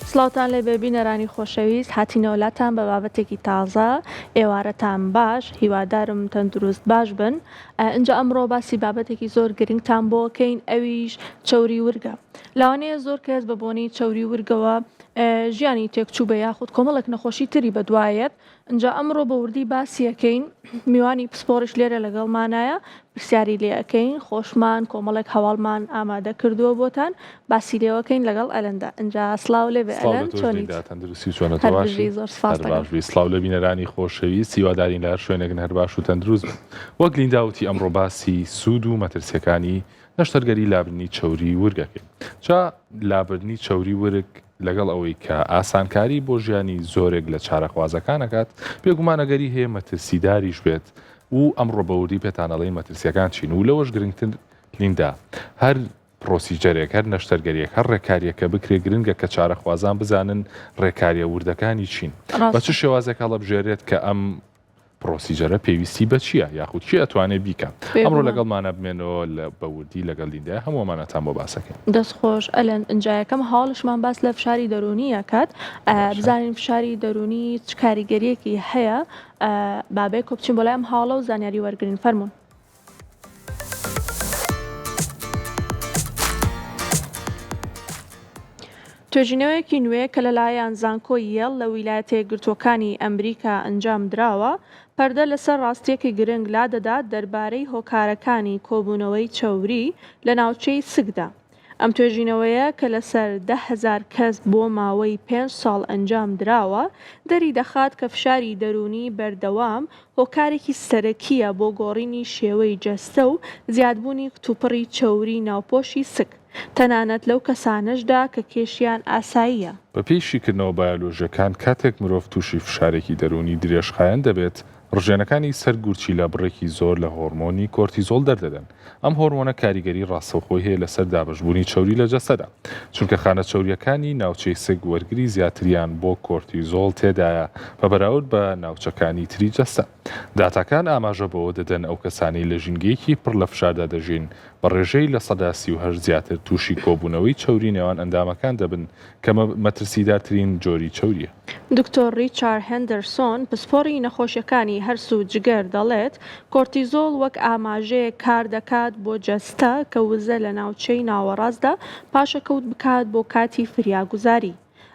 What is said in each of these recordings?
سڵاوتان لێ ببینەرانی خۆشەویست هاتینەوەلاتان بە بابەتێکی تازە ئێوارەتان باش هیوادارم تەندروست باش بن اینجا ئەمڕۆ باسی بابەتێکی زۆر گرنگتان بۆکەین ئەویش چەوری ورگە لاوانەیە زۆر کەس بە بۆنەی چەوری ورگەوە ژیانی تێکچوو بە یاخود کۆمەڵێک نەخۆشی تری بەدوایەت اینجا ئەمڕۆ بە وردی باسیەکەین میوانی پسپۆڕش لێرە لەگەڵمانایە پرسیاری لێەکەین خۆشمان کۆمەڵێک هەواڵمان ئامادە کردووە بۆتان باسی لێوەکەین لەگەڵ ئەلەندا اینجا سلااو لێ بێ ئەلەن چۆنیت تەندروستی چۆنەتەواشی زۆر سپاس سلااو لە بینەرانی خۆشەویست هیوادارین لە هەر شوێنێکن هەر باش و تەندروست بن وەک لینداوتی ئەمڕۆ باسی سوود و مەترسیەکانی نەشتەرگەری لابرنی چەوری ورگەکەین جا لابرنی چەوری ورگ لەگەڵ ئەوەی کە ئاسانکاری بۆ ژیانی زۆرێک لە چارەخوازەکانەکات پێگومانەگەری هەیە مەترسیداریش بێت و ئەمڕۆ بەوردی پێتانەڵی مەترسیەکان چین و لەوەش گرنگتر لیندا هەر پرۆسیجەرێک هەر نەشتەرگەریەک هەر ڕێکاریەکە بکرێ گرنگە کە چارەخوازان بزانن ڕێکاریە وردەکانی چین بە چ شێوازێک هەڵەبژێرێت کە ئەم پرۆسیجەرە پێویستی بە چییە یاخود چی ئەتوانێت بیکەم ئەمڕۆ لەگەڵمانە بمێنەوە بە وردی لەگەڵ لیندای هەموومانەتان بۆ باسەکەین دەستخۆش ئەلەن ئەنجایەکەم هاوڵشمان باس لە فشاری دەرونیە کات بزانین فشاری دەرونی چ کاریگەریەکی هەیە بابێ کۆبچین بۆ لای ئەم هاوڵە و زانیاری وەرگرین فەرمونون توێژینەوەیەکی نوێ کە لەلایەن زانکۆی یەڵ لە ویلایەتە یەکگرتووەکانی ئەمریکا ئەنجام دراوە پەردە لەسەر ڕاستیەکی گرنگ لا دەدات دەربارەی هۆکارەکانی کۆبوونەوەی چەوری لە ناوچەی سگدا ئەم توێژینەوەیە کە لەسەر 10,000 کەس بۆ ماوەی 5 ساڵ ئەنجام دراوە دەری دەخات کە فشاری دەرونی بەردەوام هۆکارێکی سەرەکیە بۆ گۆڕینی شێوەی جەستە و زیادبوونی کتوپڕی چەوری ناوپۆشی سک تەنانەت لەو کەسانەشدا کە کێشیان ئاساییە بە پێی شیکردنەوە بایۆلۆژیەکان کاتێک مرۆڤ تووشی فشارێکی دەرونی درێژخایەن دەبێت ڕژێنەکانی سەرگورچی لە بڕێکی زۆر لە هۆرمۆنی کۆرتیزۆل دەردەدەن ئەم هۆرمۆنە کاریگەری ڕاستەوخۆی هەیە لەسەر دابەشبوونی چەوری لە جەستەدا چونکە خانە چەوریەکانی ناوچەی سگ وەرگری زیاتریان بۆ کۆرتیزۆل تێدایە بە بەراورد بە ناوچەکانی تری جەستە داتاکان ئاماژە بەوە دەدەن ئەو کەسانی لە ژینگەیەکی پڕ لە فشاردا دەژین بە ڕێژەی لە 38 زیاتر تووشی کۆبوونەوەی چەوری نێوان ئەندامەکان دەبن کە مەترسیدارترین جۆری چەوریە دکتۆر ریچارد هێندەرسۆن پسپۆڕی نەخۆشیەکانی هەرس و جگەر دەڵێت کۆرتیزۆل وەک ئاماژەیە کار دەکات بۆ جەستە کە وزە لە ناوچەی ناوەڕاستدا پاشەکەوت بکات بۆ کاتی فریاگوزاری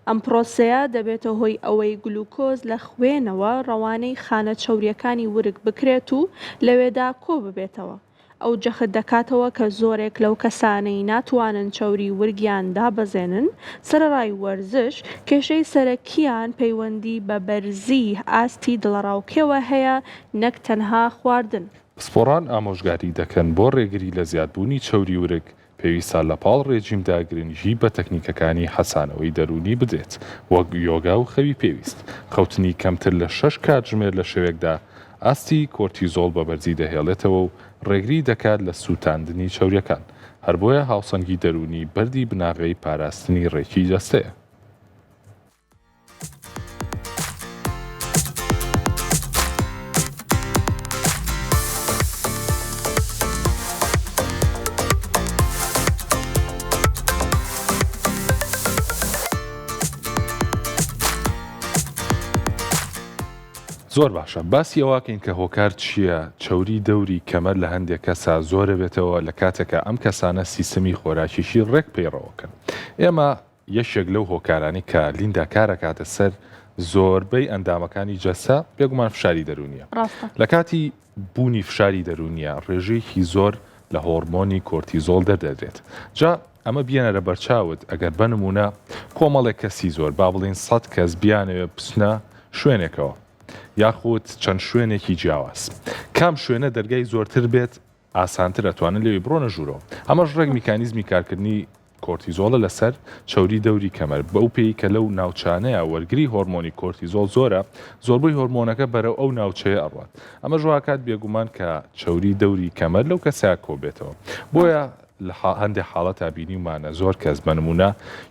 ئەم پرۆسەیە دەبێتە هۆی ئەوەی گلوکۆز لە خوێنەوە ڕەوانەی خانە چەوریەکانی ورگ بکرێت و لەوێدا کۆ ببێتەوە ئەو جەخت دەکاتەوە کە زۆرێک لەو کەسانەی ناتوانن چەوری ورگیان دابەزێنن سەرەڕای وەرزش کێشەی سەرەکیان پەیوەندی بە بەرزی ئاستی دڵەڕاوکێوە هەیە نەک تەنها خواردن پسپۆڕان ئامۆژگاری دەکەن بۆ ڕێگری لە زیادبوونی چەوری ورگ پێویستە لە پاڵ ڕێجیمدا گرنگی بە تەکنیکەکانی حەسانەوەی دەرونی بدرێت وەک یۆگا و خەوی پێویست خەوتنی کەمتر لە 6 کاتژمێر لە شەوێکدا ئاستی کۆرتیزۆل بە بەرزی دەهێڵێتەوە و ڕێگری دەکات لە سووتاندنی چەوریەکان هەر بۆیە هاوسەنگی دەرونی بەردی بناغەی پاراستنی ڕێکی جەستەیە زۆر باشە باسی ئەوواکەین کە هۆکار چییە چەوری دەوری کەمەر لە هەندێک کەسا زۆرە بێتەوە لە کاتێکە ئەم کەسانە سیستەمی خۆراکیشی ڕێک پەیڕەوەکەن ئێمە یەشێک لەو هۆکارانی کە لیندا کارەکاتە سەر زۆربەی ئەندامەکانی جەسە بێگومان فشاری دەرونیە لە کاتی بوونی فشاری دەرونیە ڕێژەیەکی زۆر لە هۆرمۆنی کۆرتیزۆل دەردەدرێت جا ئەمە بیانەرە بەرچاوت ئەگەر بنمونە کۆمەڵێک کەسی زۆر با بڵین 100 کەس بیانەوێ بچنە شوێنێکەوە یاخود چەند شوێنێکی جیاواز کام شوێنە دەرگای زۆرتر بێت ئاسانتر ئەتوانن لێوی بڕۆنە ژوورەوە ئەمەش ڕێک میکانیزمی کارکردنی کۆرتیزۆڵە لەسەر چەوری دەوری کەمەر بەو پێی کە لەو ناوچانەیە وەرگری هۆرمۆنی کۆرتیزۆل زۆرە زۆربەی هۆرمۆنەکە بەرەو ئەو ناوچەیە ئەڕوات ئەمە ژواکات بێگومان کە چەوری دەوری کەمەر لەو کەسەیە کۆبێتەوە بۆیە لە هەندێک حاڵەتا بینیمانە زۆر کەس بنمونە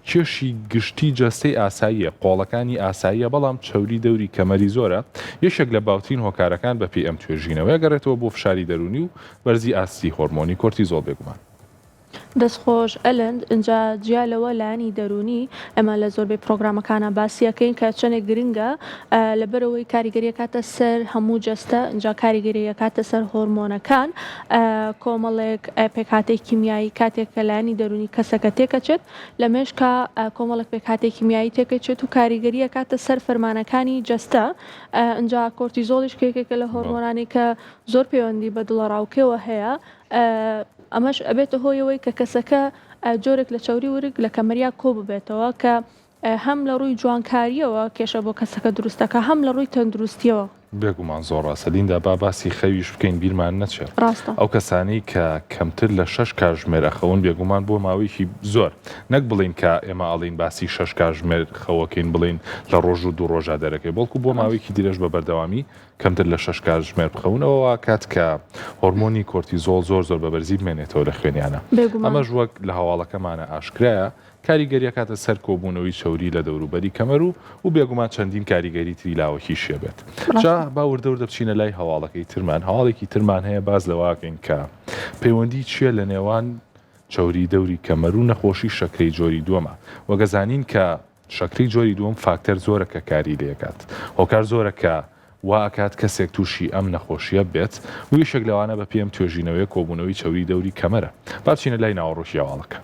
کێشی گشتی جەستەی ئاساییە قۆڵەکانی ئاساییە بەڵام چەوری دەوری کەمەری زۆرە یەشێک لە باوترین هۆکارەکان بە پێی ئەم توێژینەوەی گەڕێتەوە بۆ فشاری دەرونی و بەرزی ئاستی هۆرمۆنی کۆرتیزۆل بێگومان دەستخۆش ئەلند اینجا جیالەوە لایانی دەرونی ئەمە لە زۆربەی پرۆگرامەکانە باسیەکەین کە چەندێک گرنگە لەبەرەوەی کاریگەریە کاتە سەر هەموو جەستە اینجا کاریگەریە کاتە سەر هۆرمۆنەکان کۆمەڵێک پێکهاتەی کیمیایی کاتێک کە لایانی دەرونی کەسەکە تێکەچێت لە مێشکە کۆمەڵێک پێکهاتەی کیمیایی تێکەچێت و کاریگەریە کاتە سەر فەرمانەکانی جەستە اینجا کۆرتیزۆڵیش کێکێکە لە هۆرمۆنانی کە زۆر پەیوەندی بە دڵەڕاوکەوە هەیە ئەمەش ئەبێتە هۆیەوەی کە کەسەکە جۆرێک لە چاوری ورگ لە کەمەریا کۆ ببێتەوە کە هەم لە ڕووی جوانکاریەوە کێشە بۆ کەسەکە دروستەکە هەم لە ڕووی تەندروستیەوە. بێگومان زۆر ڕاستە لیندا با باسی خەویش بکەین بیرمان نەچێت. ڕاستە ئەو کەسانی کە کەمتر لە 6 کاتژمێر ئەخەون بێگومان بۆ ماوەیەکی زۆر نەک بڵین کە ئێمە ئەڵین باسی 6 کاتژمێر خەوەکەین بڵین لە ڕۆژ و دوو ڕۆژە دەرەکەی بەڵکو بۆ ماوەیەکی دیرەش بە بەردەوامی کەمتر لە 6 کاتژمێر بخەونەوە کات کە هۆرمۆنی کۆرتیزۆڵ زۆر بەبەرزی بمێنێتەوە لە خوێنیانە. ئەمەش وەک لە هەواڵەکەمانە ئاشکرایە کاریگەریە کاتە سەر کۆبوونەوەی چەوری لە دەوروبەری کەمەر و بێگومان چەندین کاریگەری تری لاوەکی شێبێت. جا با وردە بچینە لای هەواڵەکەی ترمان هەواڵێکی ترمان هەیە باز لەواکەین کە پەیوەندی چییە لە نێوان چەوری دەوری کەمەر و نەخۆشی شەکرەی جۆری دووەمە وەگەزانین کە شەکرەی جۆری دووەم فاکتەر زۆرە کە کاری لێکات هۆکار زۆرە کە واکات کەسێک تووشی ئەم نەخۆشیە بێت و یەکێک لەوانە بە پێم توێژینەوەی کۆبوونەوەی چەوری دەوری کەمەرە با بچینە لای ناوەڕۆژی هەواڵەکە.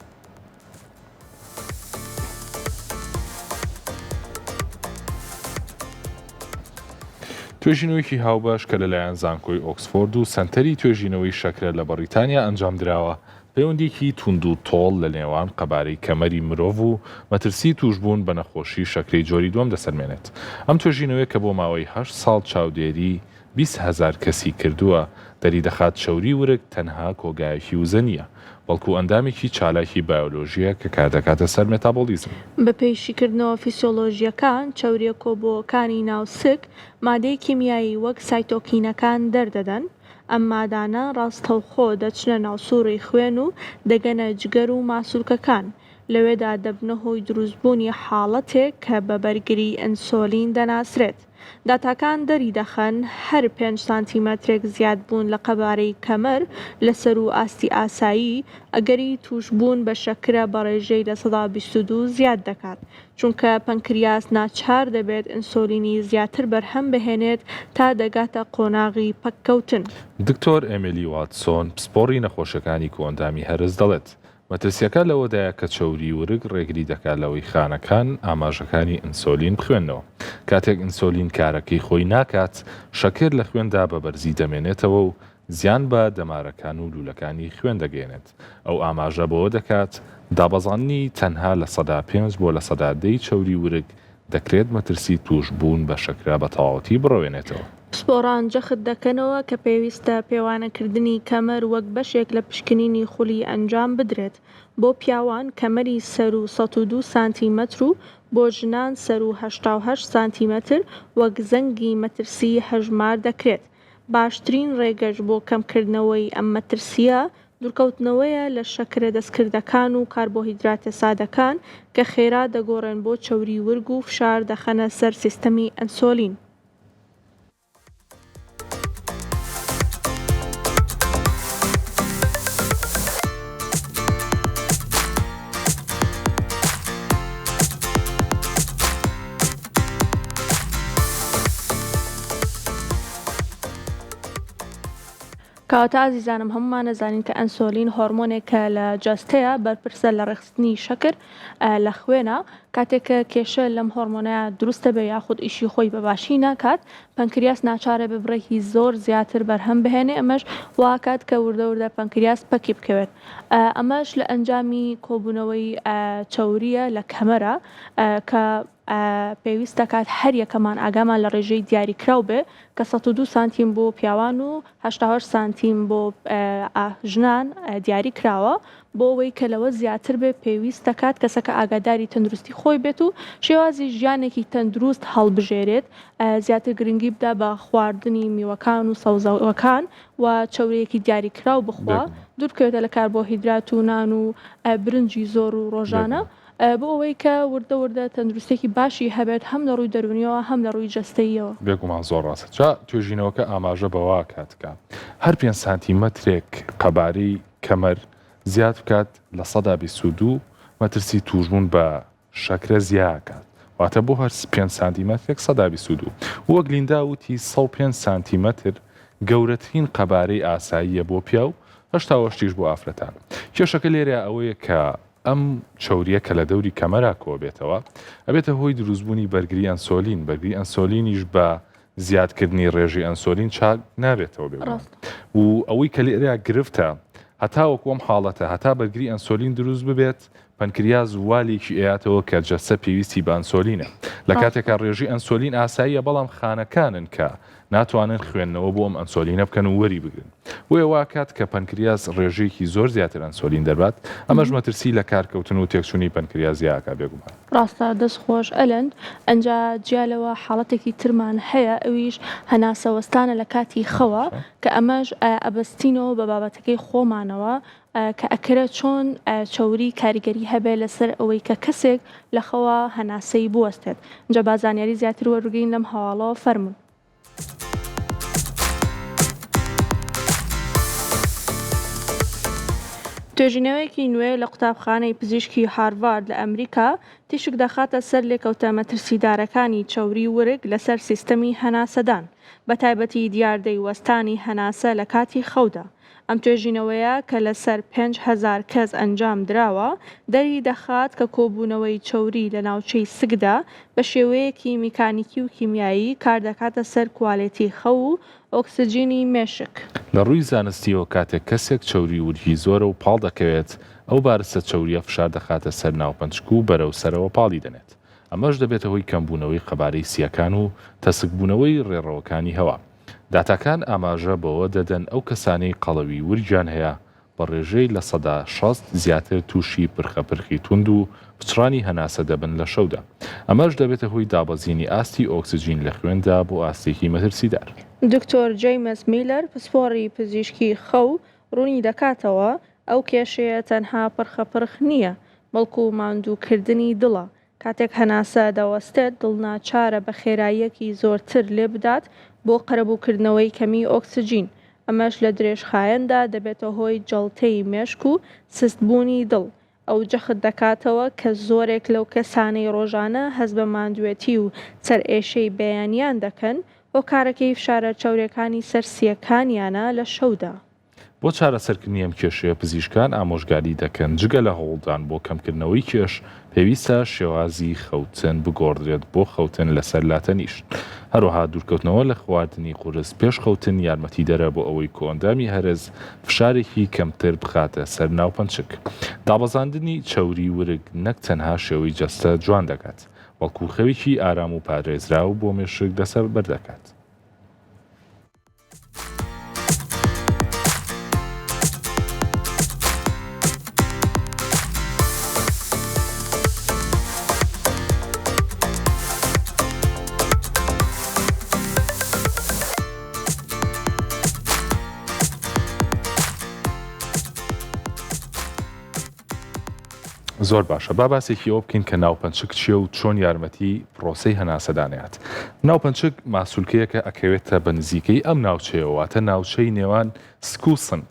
توێژینەوەیکی هاوبەش کە لەلایەن زانکۆی ئۆکسفۆرد و سەنتەری توێژینەوەی شەکرە لە بەریتانیا ئەنجام درراوە پەیوەندێکی توند و تۆڵ لە نێوان قەبارەی کەمەری مرۆڤ و مەترسی توشبوون بە نەخۆشی شەکرەی جۆری دووەم دەسەرمێنێت. ئەم توێژینەوەی کە بۆ ماوەی 8 ساڵ چاودێری 20,000 کەسی کردووە دەری دەخات شەوری ورگ تەنها کۆگایەکی وزە نییە بەڵکو ئەندامێکی چالاکی بایۆلۆژیە کە کار دەکاتە سەر مێتابۆلیزم. بە پێیشیکردنەوە فیسیۆلۆژیەکان چاوریە کۆبووەکانی ناوسک مادەی کیمیایی وەک سایتۆکینەکان دەردەدەن ئەم مادانە ڕاستەوخۆ دەچنە ناوسووڕی خوێن و دەگەنە جگەر و ماسوولکەکان لەوێدا دەبنە هۆی دروستبوونی حاڵەتێک کە بە بەرگری ئەنسۆلین دەناسرێت. داتاکان دەری دەخەن هەر 5 سانتیمەترێک زیاد بوون لە قەبارەی کەمەر لەسەر و ئاستی ئاسایی ئەگەری توشبوون بە شەکرە بە ڕێژەی لە 22 زیاد دەکات چونکە پەنکریاس ناچار دەبێت ئینسۆلینی زیاتر بەرهەم بهێنێت تا دەگاتە قۆناغی پەککەوتن. دکتۆر ئێمیلی واتسۆن پسپۆڕی نەخۆشەکانی کۆئەندامی هەرس دەڵێت مەترسیەکە لەوەدایە کە چەوری ورگ ڕێگری دەکات لەوەی خانەکان ئاماژەکانی ئینسۆلین بخوێنەوە کاتێک ئینسۆلین کارەکەی خۆی ناکات شەکر لە خوێندا بە بەرزی دەمێنێتەوە و زیان بە دەمارەکان و لولەکانی خوێن دەگەێنێت. ئەو ئاماژە بەوە دەکات دابەزاننی تەنها لە 5 بۆ لە 10 چەوری ورگ دەکرێت مەترسی توش بوون بە شەکرا بە تەواوەتی بڕۆێنێتەوە. پسپۆڕان جەخت دەکەنەوە کە پێویستە پێوانەکردنی کەمەر وەک بەشێک لە پشکنینی خولی ئەنجام بدرێت بۆ پیاوان کەمەری سەر و 102 سانتیمەتر و بۆ ژنان سەر و 88 سانتیمەتر وەک زەنگی مەترسی هەژمار دەکرێت. باشترین ڕێگەش بۆ کەمکردنەوەی ئەم مەترسیە دوورکەوتنەوەیە لە شەکرە دەستکردەکان و کاربۆهیدراتە سادەکان کە خێرا دەگۆڕێن بۆ چەوری ورگ و فشار دەخەنە سەر سیستەمی ئەنسۆلین. کەواتە ئازیزانم هەمومان نەزانین کە ئەنسۆلین هۆرمۆنێکە لە جەستەیە بەرپرسە لە ڕێخستنی شەکر لە خوێنە کاتێککە کێشە لەم هۆرمۆنەیە دروستە بێ یاخود ئیشی خۆی بەباشی ناکات پەنکریاس ناچارە ببڕێکی زۆر زیاتر بەرهەم بهێنێ ئەمەش واکات کە وردە پەنکریاس پەکی بکەوێت. ئەمەش لە ئەنجامی کۆبوونەوەی چەوریە لە کەمەرە کە پێویست دەکات هەر یەکەمان ئاگامان لە ڕێژەی دیاریکراو بێ کە 102 سانتیم بۆ پیاوان و 88 سانتیم بۆ ژنان دیاری کراوە بۆ ئەوەی کە لەوە زیاتر بێ پێویست دەکات کەسەکە ئاگاداری تەندروستی خۆی بێت و شێوازی ژیانێکی تەندروست هەڵبژێرێت زیاتر گرنگی بدا بە خواردنی میوەکان و سەوزەوەکان و چەورەیەکی دیاریکراو بخوا دوور بکەوێتە لە کاربۆهیدرات و نان و برنجی زۆر و ڕۆژانە بۆ ئەوەی کە وردە تەندروستێکی باشی هەبێت هەم لە ڕووی دەرونیەوە هەم لە ڕووی جەستەیەوە. بێگومان زۆر ڕاستە جا توێژینەوەکە ئاماژە بەوا کاتکە هەر 5 سانتیمەترێک قەبارەی کەمەر زیاد بکات لە 122 مەترسی توژبوون بە شەکرە زیاکات واتە بۆ هەر 5 سانتیمەترێک 122 وەک لیندا وتی 105 سانتیمەتر گەورەترین قەبارەی ئاساییە بۆ پیا و هەشتا شتیش بۆ ئافرەتان. کێشەکە لێرە ئەوەیە کە ئەم چوریە کە لە دەوری کەمەرا کۆبێتەوە ئەبێتە هۆی دروستبوونی بەرگری ئەنسۆلین. بەرگری ئەنسۆلینیش بە زیادکردنی ڕێژی ئەنسۆلین چاک نابێتەوە بێ و ئەوەی کە لێرە گرفتە هەتا وەکوم حاڵەتە هەتا بەرگری ئەنسۆلین دروست ببێت پەنکریاز والێکی ئەیاتەوە کە جەستە پێویستی بە ئەنسۆلینە. لە کاتێکا ڕێژی ئەنسۆلین ئاساییە بەڵام خانەکانن کە ناتوانن خوێندنەوە بۆ ئەم ئەنسۆلینە بکەن و وەری بگرن. وێ واکات کە پەنکریاز ڕێژەیەکی زۆر زیاتر ئەنسۆلین دەربات ئەمەش مەترسی لە کارکەوتن و تێکچوونی پەنکریازیاکە بێگومان. ڕاستە دەست خۆش ئەلەند ئەنجا جیالەوە حاڵەتێکی ترمان هەیە ئەویش هەناسەوەستانە لە کاتی خەوە کە ئەمەش ئەبەستینەوە بە بابەتەکەی خۆمانەوە کە ئەکرە چۆن چوری کاریگەری هەبێ لەسەر ئەوەی کە کەسێک لە خەوە هەناسەی بوەستێت. ئەنجا بازانیاری زیاتر وەرگین لەم هەواڵەوە فەرمون. توێژینەوەیەکی نوێ لە قوتابخانەی پزیشکی هاروارد لە ئەمریکا تیشک دەخاتە سەر لێکەوتە مەترسیدارەکانی چاوری ورگ لەسەر سیستەمی هەناسەدان بە تایبەتی دیاردەی وەستانی هەناسە لە کاتی خەودا. ئەم توێژینەوەیە کە لەسەر 5,000 کەس ئەنجام درراوە دەری دەخات کە کۆبوونەوەی چوری لە ناوچەی سگدا بە شێوەیەکی میکانیکی و کیمیایی کار دەکاتە سەر کوالێتی خەو و ئۆکسجینی مێشک. لە ڕووی زانستیەوە کاتێک کەسێک چوری ورگی زۆرە و پاڵ دەکەوێت ئەو بارسە چوریە فشار دەخاتە سەر ناوپەنجک و بەرەو سەرەوە پاڵی دەنێت. ئەمەش دەبێتە هۆی کەمبوونەوەی قەبارەی سیەکان و تەسکبوونەوەی ڕێڕەوەکانی هەوا. داتاکان ئاماژە بەوە دەدەن ئەو کەسانەی قەڵەوی ورجان هەیە بە ڕێژەی لە 160 زیاتر تووشی پرخەپرخی توند و پچڕانی هەناسە دەبن لە شەودا. ئەمەش دەبێتە هۆی دابەزینی ئاستی ئۆکسجین لە خوێندا بۆ ئاستێکی مەترسیدار. دکتۆر جەیمس میلەر پسپۆڕی پزیشکی خەو ڕوونی دەکاتەوە ئەو کێشەیە تەنها پرخەپرخ نییە بەڵکو ماندووکردنی دڵە. کاتێک هەناسە دەوەستێت دڵناچارە بە خێراییەکی زۆرتر لێ بدات بۆ قەرەبووکردنەوەی کەمی ئۆکسجین. ئەمەش لە درێژخایەندا دەبێتە هۆی جەڵتەی مێشک و سستبوونی دڵ. ئەو جەخت دەکاتەوە کە زۆرێک لەو کەسانەی ڕۆژانە هەست بە ماندوێتی و سەرئێشەی بەیانیان دەکەن بۆ کارەکەی فشارە چاورەکانی سەرسیەکانیانە لە شەودا. بۆ چارەسەرکردنی ئەم کێشەیە پزیشکان ئامۆژگاری دەکەن جگە لە هەوڵدان بۆ کەمکردنەوەی کێش پێویستە شێوازی خەوتن بگۆڕدرێت بۆ خەوتن لەسەر لاتەنیش. هەروەها دوورکەوتنەوە لە خواردنی قورس پێش خەوتن یارمەتی دەرە بۆ ئەوەی کۆندامی هەرز فشارێکی کەمتر بخاتە سەر ناوپەنچک. دابەزاندنی چەوری ورگ نەک تەنها شێوەی جەستە جوان دەکات وەکو خەوێکی ئارام و پارێزرا و بۆ مێشک دەسەر بەردەکات. زۆر باشە با باسێکی ئەوە بکەین کە ناوپەنچک چیە و چۆن یارمەتی پرۆسەی هەناسەدانەیات. ناوپەنچک ماسوولکەیەکە ئەکەوێتە بە نزیکەی ئەم ناوچەیەوەواتە ناوچەی نێوان سک و سنگ.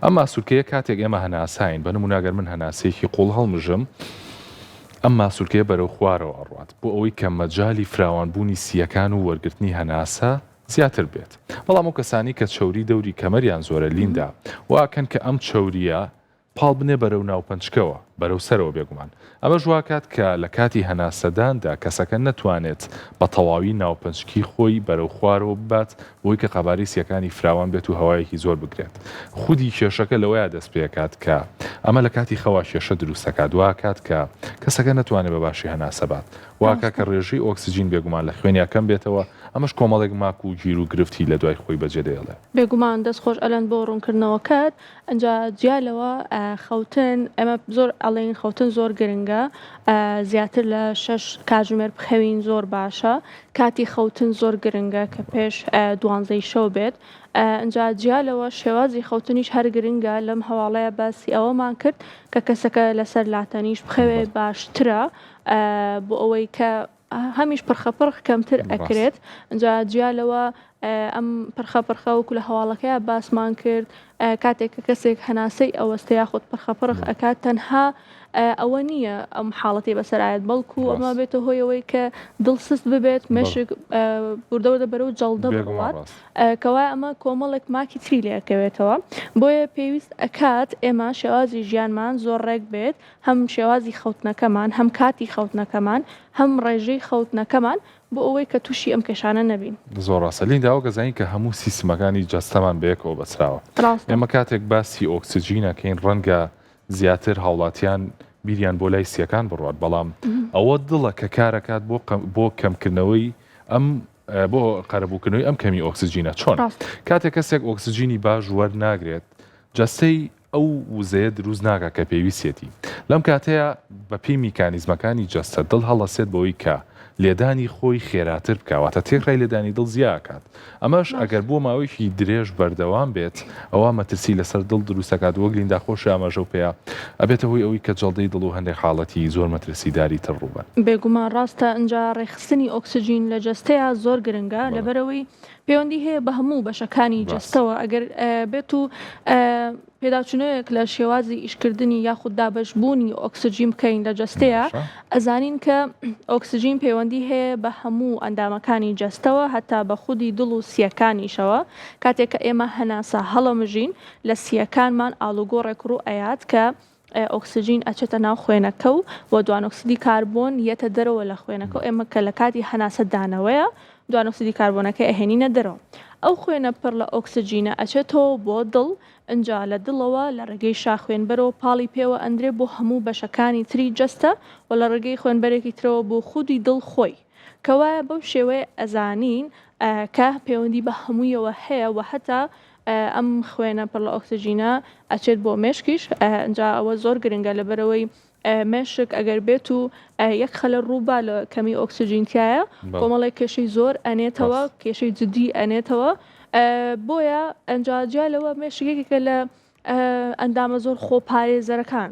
ئەم ماسوولکەیە کاتێک ئێمە هەناساین بە نموناگەر من هەناسەیەکی قوڵ هەڵمژم ئەم ماسوولکەیە بەرەو خوارەوە ئەڕوات بۆ ئەوەی کە مەجای فراوانبوونی سیەکان و وەرگرتنی هەناسە زیاتر بێت. بەڵام ئەو کەسانی کە چەوری دەوری کەمەریان زۆرە لیندا واکەن کە ئەم چەوریە پاڵ بنێ بەرەو ناوپەنچکەوە بەرەو سەرەوە بێگومان. ئەمە ژواکات کە لە کاتی هەناسەداندا کەسەکە نەتوانێت بە تەواوی ناوپەنچکی خۆی بەرەو خوارەوە ببات بۆی کە قەبارەی سیەکانی فراوان بێت و هەوایەکی زۆر بگرێت. خودی کێشەکە لەوەیە دەست پێکات کە ئەمە لە کاتی خەوا کێشە دروستەکات واکات کە کەسەکە نەتوانێت بە باشی هەناسە بات. واکە کە ڕێژەی ئۆکسجین بێگومان لە خوێنی یەکەم بێتەوە ئەمەش کۆمەڵێک ماک و گیر و گرفتی لە دوای خۆی بەجێدێڵێ. بێگومان دەست خۆش ئەلەن بۆ ڕوونکردنەوەکەت ئەنجا جیالەوە خەوتن ئەمە زۆر ئەڵێن خەوتن زۆر گرنگە زیاتر لە 6 کاتژمێر بخەوین زۆر باشە. کاتی خەوتن زۆر گرنگە کە پێش 12 شەو بێت. ئەنجا جیالەوە شێوازی خەوتنیش هەر گرنگە لەم هەواڵەیە باسی ئەوەمان کرد کە کەسەکە لەسەر لاتەنیش بخەوێ باشترە بۆ ئەوەی کە هەمیش پرخەپرخ کەمتر ئەکرێت. ئەنجا جیالەوە ئەم پرخە وەکو لە هەواڵەکەیە باسمان کرد کاتێک کە کەسێک هەناسەی ئەوەستە یاخود پرخە ئەکات تەنها ئەوە نییە ئەم حاڵەتی بەسەرایەت بەڵکو ئەمە بێتە هۆیەوەی کە دڵسست ببێت مێشک بوردەوەدە بەرەو جەڵدە بڵات کەوای ئەمە کۆمەڵێک ماکی تری لێکەوێتەوە بۆیە پێویست ئەکات ئێمە شێوازی ژیانمان زۆر ڕێک بێت هەم شێوازی خەوتنەکەمان هەم کاتی خەوتنەکەمان هەم ڕێژەی خەوتنەکەمان بۆ ئەوەی کە تووشی ئەم کێشانە نەبین زۆر ڕاستە لینداوە گەزانین کە هەموو سیستمەکانی جەستەمان بەیەکەوە بەسراوە ئێمە کاتێک باسی ئۆکسجینەکەین ڕەنگە زیاتر هاوڵاتیان بیریان بۆ لای سیەکان بڕوات بەڵام ئەوە دڵە کە کارەکات بۆ کەمکردنەوەی ئەم بۆ قەرەبووکردنەوەی ئەم کەمی ئۆکسجینە چۆن کاتێک کەسێک ئۆکسجینی باش وەرناگرێت جەستەی ئەو وزەیە دروست ناکە کە پێویستێتی لەم کاتەیە بە پێی میکانیزمەکانی جەستە دڵ هەڵەسێت بەوەی کە لێدانی خۆی خێراتر بکەواتە تێکڕای لێدانی دڵ زیاکات ئەمەش ئەگەر بۆ ماوەیەکی درێژ بەردەوام بێت ئەوە مەترسی لەسەر دڵ دروستەکات وەک لیندا خۆش ئاماژە و پێەیە ئەبێتە هۆی ئەوەی کە جەڵدەی دڵ و هەندێک حاڵەتی زۆر مەترسیداری تر ڕووبن بێگومان ڕاستە ئەنجا ڕێخستنی ئۆکسجین لە جەستەیە زۆر گرنگە لەبەرەوەی پەیوەندی هەیە بە هەموو بەشەکانی جەستەوە ئەگەر بێت و پێداچونەیەک لە شێوازی ئیشکردنی یاخود دابەشبوونی ئۆکسجین بکەین لە جەستەیە ئەزانین کە ئۆکسجین پەیوەندی هەیە بە هەموو ئەندامەکانی جەستەوە هەتا بە خودی دڵ و سیەکانیشەوە کاتێک کە ئێمە هەناسە هەڵەمژین لە سیەکانمان ئالوگۆڕێک ڕوو ئەیات کە ئۆکسجین ئەچێتە ناو خوێنەکە و بۆ دوانۆکسیدی کاربۆن یەتە دەرەوە لە خوێنەکە و ئێمە کە لە کاتی هەناسە دانەوەیە دوانۆکسیدی کاربۆنەکە ئەهێنینە دەرەوە ئەو خوێنە پڕ لە ئۆکسجینە ئەچێتەوە بۆ دڵ ئەنجا لە دڵەوە لە ڕێگەی شاخوێنبەرەوە پاڵی پێوە ئەندرێ بۆ هەموو بەشەکانی تری جەستە و لە ڕێگەی خوێنبەرێکی ترەوە بۆ خودی دڵ خۆی کەوایە بەو شێوەیە ئەزانین کە پەیوەندی بە هەموویەوە هەیە و هەتا ئەم خوێنە پڕ لە ئۆکسجینە ئەچێت بۆ مێشکیش ئەنجا ئەوە زۆر گرنگە لەبەرەوەی مێشک ئەگەر بێت و یەک خەلە ڕووبا لە کەمی ئۆکسجینتیایە کۆمەڵی کێشەی زۆر ئەنێتەوە کێشەی جدی ئەنێتەوە بۆیە ئەنجاجیا لەوە مێشکێکێکە لە ئەندامە زۆر خۆپارێزەرەکان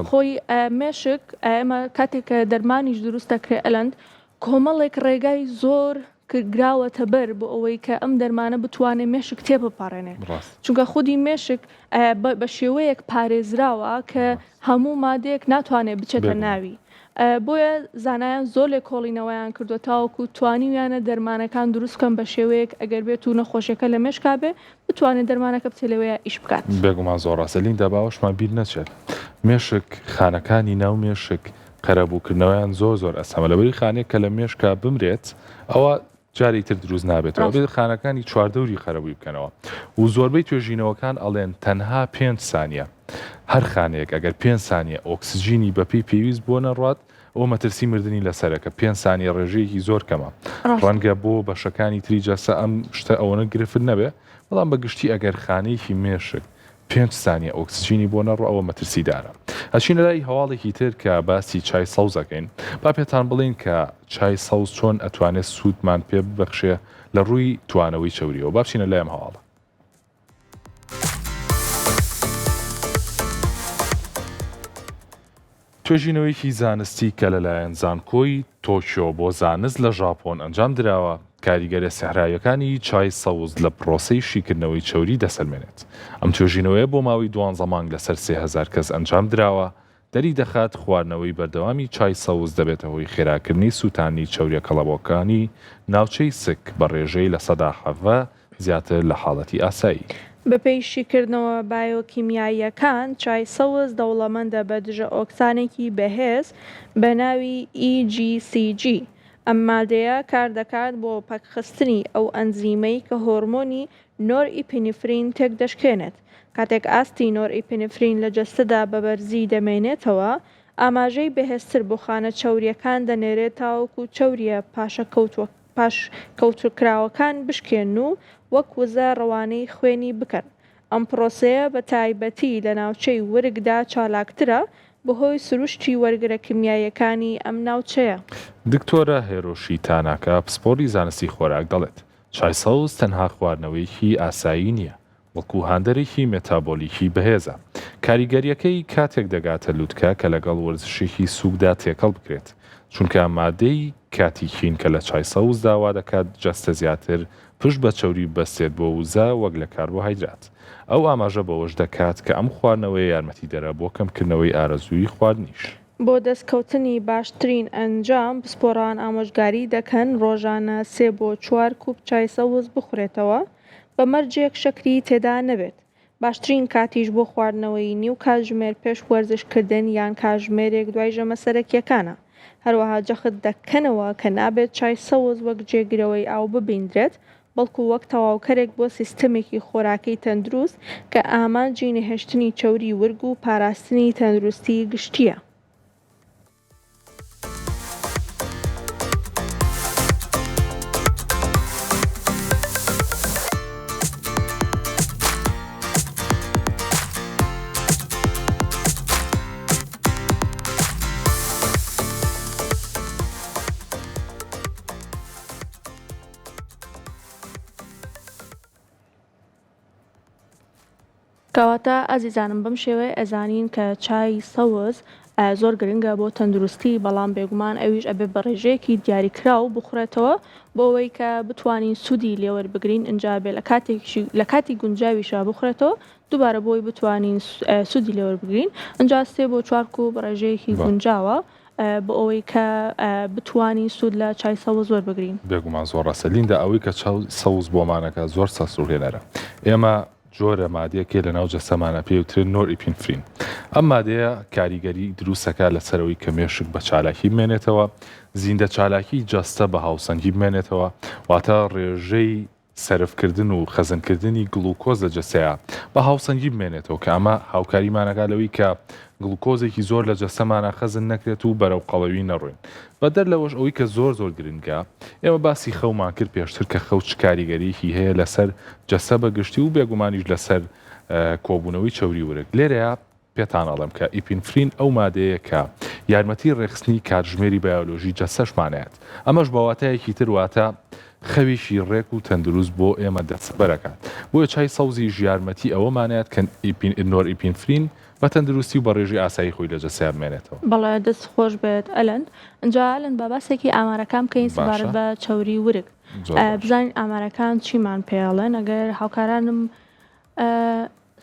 خۆی مێشک ئێمە کاتێک کە دەرمانیش دروستەکرێ ئەلەند کۆمەڵێک ڕێگای زۆر گراوەتە بەر بۆ ئەوەی کە ئەم دەرمانە بتوانێت مێشک تێبپارێنێت چونکە خودی مێشک بە شێوەیەک پارێزراوە کە هەموو مادەیەک ناتوانێت بچێتە ناوی بۆیە زانایان زۆر لێ کۆڵینەوەیان کردووە تاوەکو توانیویانە دەرمانەکان دروستکەم بە شێوەیەک ئەگەر بێت و نەخۆشیەکە لە مێشکا بێ بتوانێت دەرمانەکە بچێلەوەیە ئیش بکات بێگومان زۆر ڕاستە لیندا باوەشمان بیر نەچێت مێشک خانەکانی ناو مێشک قەرەبووکردنەوەیان زۆر ئەسەمە لەبەری خانێک کە لە مێشکا بمرێت ئەوە جاری تر دروست نابێتەوە بێت خانەکانی چواردەوری خەرەبووی بکەنەوە و زۆربەی توێژینەوەکان ئەڵێن تەنها 5 سانیە هەر خانەیەک ئەگەر 5 سانیە ئۆکسجینی بەپی پێویست بۆ نەڕات ئەو مەترسی مردنی لەسەرەکە 5 سانیە ڕێژەیەکی زۆر کەمە ڕەنگە بۆ بەشەکانی تری جەستە ئەم شتە ئەوەنە گرفت نەبێ بەڵام بەگشتی ئەگەر خانەیەکی مێشک 5 سانیە ئۆکسجینی بۆ نەڕۆ ئەوە مەترسیدارە ئەچینە لای هەواڵێکی تر کە باسی چای سەوزەکەین با پێتان بڵین کە چای سەوز چۆن ئەتوانێت سوودمان پێ ببەخشێ لە ڕووی توانەوەی چەوریەوە با بچینە لایەم هەواڵە توێژینەوەیکی زانستی کە لەلایەن زانکۆی تۆکیۆ بۆ زانست لە ژاپۆن ئەنجام درراوە کاریگەرە سەحرایەکانی چای سەوز لە پرۆسەی شیکردنەوەی چەوری دەسەلمێنێت ئەم توێژینەوەیە بۆ ماوەی 12 مانگ لەسەر 3000 کەس ئەنجام درراوە دەری دەخات خواردنەوەی بەردەوامی چای سەوز دەبێتە هۆی خێراکردنی سووتانی چەوریە کەڵەبۆکانی ناوچەی سک بە ڕێژەی لە 170 زیاتر لە حاڵەتی ئاسایی بەپێی شیکردنەوە بایۆکیمیاییەکان چای سەوز دەوڵەمەندە بە دژە ئۆکسانێکی بەهێز بە ناوی EGCG ئەم مادەیە کار دەکات بۆ پەکخستنی ئەو ئەنزیمەی کە هۆرمۆنی نۆرئیپینفرین تێک دەشکێنێت کاتێک ئاستی نۆرئیپینفرین لە جەستەدا بە بەرزی دەمێنێتەوە ئاماژەی بەهێزتر بۆ خانە چەوریەکان دەنێرێت تاوەکو چەوریە پاش کەوتکراوەکان بشکێن و وەک وزە ڕەوانەی خوێنی بکەن ئەم پرۆسەیە بە تایبەتی لە ناوچەی ورگدا چالاکترە بەهۆی سروشتی وەرگرە کیمیاییەکانی ئەم ناوچەیە دکتۆرە هێرۆشی تاناکە پسپۆری زانستی خۆراک دەڵێت چای سەوز تەنها خواردنەوەیەکی ئاسایی نییە وەکو هاندەرێکی مێتابۆلیکی بەهێزە. کاریگەریەکەی کاتێک دەگاتە لووتکە کە لەگەڵ وەرزشێکی سووکدا تێکەڵ بکرێت، چونکە مادەی کاتیکین کە لە چای سەوز داوا دەکات جەستە زیاتر پشت بە چەوری بەستێت بۆ وزە وەک لە کاربۆهایدرات. ئەو ئاماژە بەوەش دەکات کە ئەم خواردنەوەی یارمەتیدەرە بۆ کەمکردنەوەی ئارەزووی خواردنیش. بۆ دەستکەوتنی باشترین ئەنجام پسپۆڕان ئامۆژگاری دەکەن ڕۆژانە 3 بۆ 4 کوب چای سەوز بخورێتەوە بە مەرجێک شەکری تێدا نەبێت. باشترین کاتیش بۆ خواردنەوەی نیو کاتژمێر پێش وەرزشکردن یان کاتژمێرێک دوای ژەمە سەرەکیەکانە. هەروەها جەخت دەکەنەوە کە نابێت چای سەوز وەک جێگرەوەی ئاو ببیندرێت، بەڵکو وەک تەواوکەرێک بۆ سیستەمێکی خۆراکەی تەندروست کە ئامانجی نەهێشتنی چەوری ورگ و پاراستنی تەندروستی گشتیە. کەواتە ئازیزانم بەم شێوەیە ئەزانین کە چای سەوز زۆر گرنگە بۆ تەندروستی، بەڵام بێگومان ئەویش ئەبێ بە ڕێژەیەکی دیاریکراو بخورێتەوە بۆ ئەوەی کە بتوانین سوودی لێوەربگرین، ئەجا بێ لە کاتی گونجاویشە بخورێتەوە دووبارە بۆی بتوانین سوودی لێوەربگرین. ئەجا 3 بۆ 4 کوب بە ڕێژەیەکی گونجاوە بۆ ئەوەی کە بتوانین سوود لە چای سەوز وەربگرین. بێگومان زۆر ڕاستە لیندا ئەوەی کە سەوز بۆمانەکە زۆر سەسوورهێنەرە. ئێمە جۆرە مادەیەکێ لە ناو جەستەمانە پێوترێت نۆرئیپینفرین. ئەم مادەیە کاریگەری دروستەکە لەسەرەوەی کە مێشک بە چالاکی بمێنێتەوە، زیندە چالاکی جەستە بە هاوسەنگی بمێنێتەوە، واتە ڕێژەی سەرفکردن و خەزنکردنی گلوکۆز لە جەستەیە بە هاوسەنگی بمێنێتەوە کە ئەمە هاوکاریمانەکە لەوەی کە گلوکۆزێکی زۆر لە جەستەمانە خەزن نەکرێت و بەرەو قەڵەوی نەڕوین. بەدەر لەوەش ئەوەی کە زۆر گرنگە، ئێمە باسی خەومان کرد پێشتر کە خەو چ کاریگەریەکی هەیە لەسەر جەستە بەگشتی و بێگومانیش لەسەر کۆبوونەوەی چەوری ورگ. لێرەیە پێتان ئەڵێم کە ئیپینفرین ئەو مادەیە کە یارمەتی ڕێخستنی کاتژمێری بایۆلۆژی جەستەشمانەیە. ئەمەش بەواتایەکی تر واتە خەویشی ڕێک و تەندروست بۆ ئێمە دەستبەرەکات. بۆیە چای سەوزی ژیارمەتی ئەوەمانەیەت کە نۆرئیپینفرین بە تەندروستی و بە ڕێژی ئاسایی خۆی لە جەستەیە بمێنێتەوە. بەڵێ دەست خۆش بێت ئەلەند. ئەجا ئەلەند باباسێکی ئامارەکان بکەین سەبارەت بە چەوری ورگ. بزانین ئامارەکان چیمان پێڵێن. ئەگەر هاوکارانم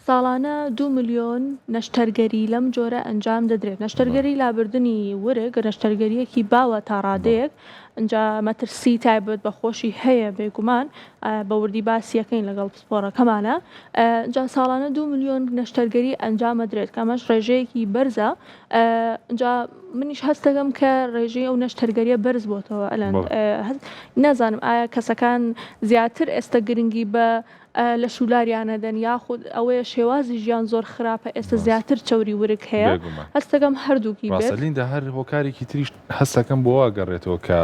ساڵانە 2 ملیۆن نەشتەرگەری لەم جۆرە ئەنجام دەدرێت. نەشتەرگەری لابردنی ورگ نەشتەرگەریەکی باوە تا ڕادەیەک. ئەجا مەترسی تایبەت بە خۆشی هەیە بێگومان بە وردی باسیەکەین لەگەڵ پسپۆڕەکەمانە. جا ساڵانە 2 ملیۆن نەشتەرگەری ئەنجام دەدرێت کە ئەمەش ڕێژەیەکی بەرزە. جا منیش هەست دەکەم کە ڕێژەی ئەو نەشتەرگەریە بەرز بۆتەوە. ئەلەند نازانم ئایا کەسەکان زیاتر ئێستا گرنگی بە لە شولاریانە دەن یاخود ئەوەیە شێوازی ژیان زۆر خراپە ئێستا زیاتر چەوری ورگ هەیە. هەستەکەم هەردووکی بێت. ڕاستەلیندا هەر هۆکارێکی تریش هەستەکەم بۆ واگەڕێتەوە کە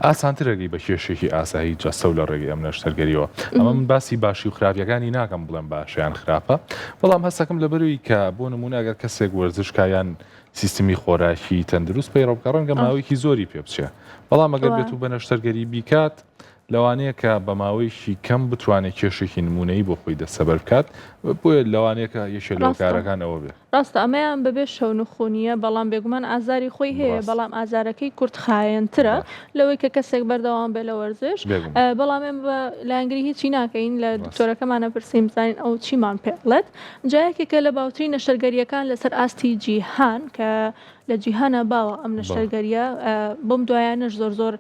ئاسانترەگەی بە کێشێکی ئاسایی جەستە و لە ڕێگەی ئەم نەشتەرگەریەوە. ئەمە من باسی باشی و خراپیەکانی ناکەم بڵێم باشیان خراپە، بەڵام هەستەکەم لەبەروی کە بۆ نمونە ئەگەر کەسێک وەرزشکایان سیستمی خۆراکی تەندروست پەیڕەو ڕەنگە ماوەیەکی زۆری پێ بچێ، بەڵام ئەگەر بێت و بە نەشتەرگەری بیکات لەوانەیە کە بە ماوەیەکی کەم بتوانێت کێشێکی نمونەی بۆ خۆی دەستەبەر بکات، بۆیە لەوانەیە کە یەکێ لەو کارەکانەوە بێت. ڕاستە ئەمەیان بەبێ شەو نخۆنیە، بەڵام بێگومان ئازاری خۆی هەیە، بەڵام ئازارەکەی کورتخایەنترە لەوەی کە کەسێک بەردەوام بێ لە وەرزش. بەڵام ئێمە بە لایەنگری هیچی ناکەین، لە دکتۆرەکەمانە پرسیم بزانین ئەو چیمان پێڵێت. جایەکێکە لە باوترین نەشتەرگەریەکان لەسەر ئاستی جیهان کە لە جیهانە باوە ئەم نەشتەرگەریە، بۆم دوایانش زۆر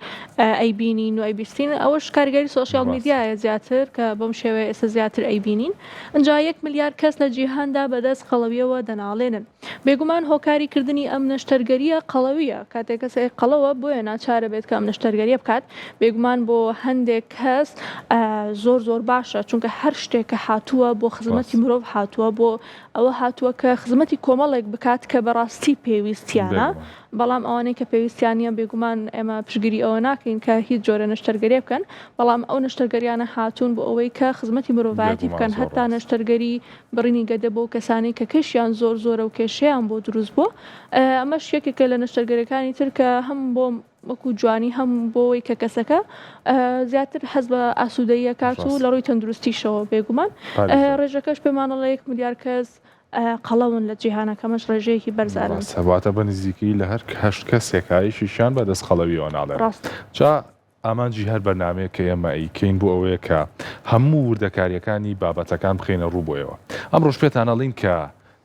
ئەیبینین و ئەیبیستین. ئەوەش کارگەری سۆشیال میدیایە زیاتر کە بەم شێوەیە ئێستا زیاتر ئەیبینین. ئەجا 1 ملیار کەس لە جیهاندا بەدەست قەڵەویەوە دەناڵێنن. بێگومان هۆکاریکردنی ئەم نەشتەرگەریە قەڵەویە. کاتێک کەسێک قەڵەوە بۆیە ناچارە بێت کە ئەم نەشتەرگەریە بکات. بێگومان بۆ هەندێک کەس زۆر باشە، چونکە هەر شتێکە هاتووە بۆ خزمەتی مرۆڤ هاتووە، بۆ ئەوە هاتووە کە خزمەتی کۆمەڵێک بکات کە بەڕاستی پێویستیانە. بەڵام ئەوانەی کە پێویستیانە بێگومان ئێمە پشگیری ئەوە ناکەین کە هیچ جۆرە نەشتەرگەریە بکەن، بەڵام ئەو نەشتەرگەریانە هاتوون بۆ ئەوەی کە خزمەتی مرۆڤایەتی بکەن. هەتا نەشتەرگەری بڕینی گەدە بۆ کەسانی کە کەشیان زۆرە و کێشەیان بۆ دروست بووە. ئەمەش یەکێکە لە نەشتەرگەریەکانی تر کە هەم بۆ وەکو جوانی هەم بۆەوەی کە کەسەکە زیاتر حەز بە ئاسوودەیە کات و لە ڕووی تەندروستیشەوە بێگومان ڕێژەکەش پێمانەڵە 1 ملیار کەس قەڵەون لە جیهانەکەمەش ڕێژەیەکی بەرزارن سەباتە بە نزیکی لە هەر 8 کەسێکایشیشان بە دەست خەڵەویەوە ناڵێن جا ئامانجی هەر بەرنامەیە کە ئێمە ئەیکەین بۆ ئەوەیە کە هەموو وردەکاریەکانی بابەتەکان بخێنە ڕوو بۆیەوە ئەمڕۆژ پێتانەڵین کە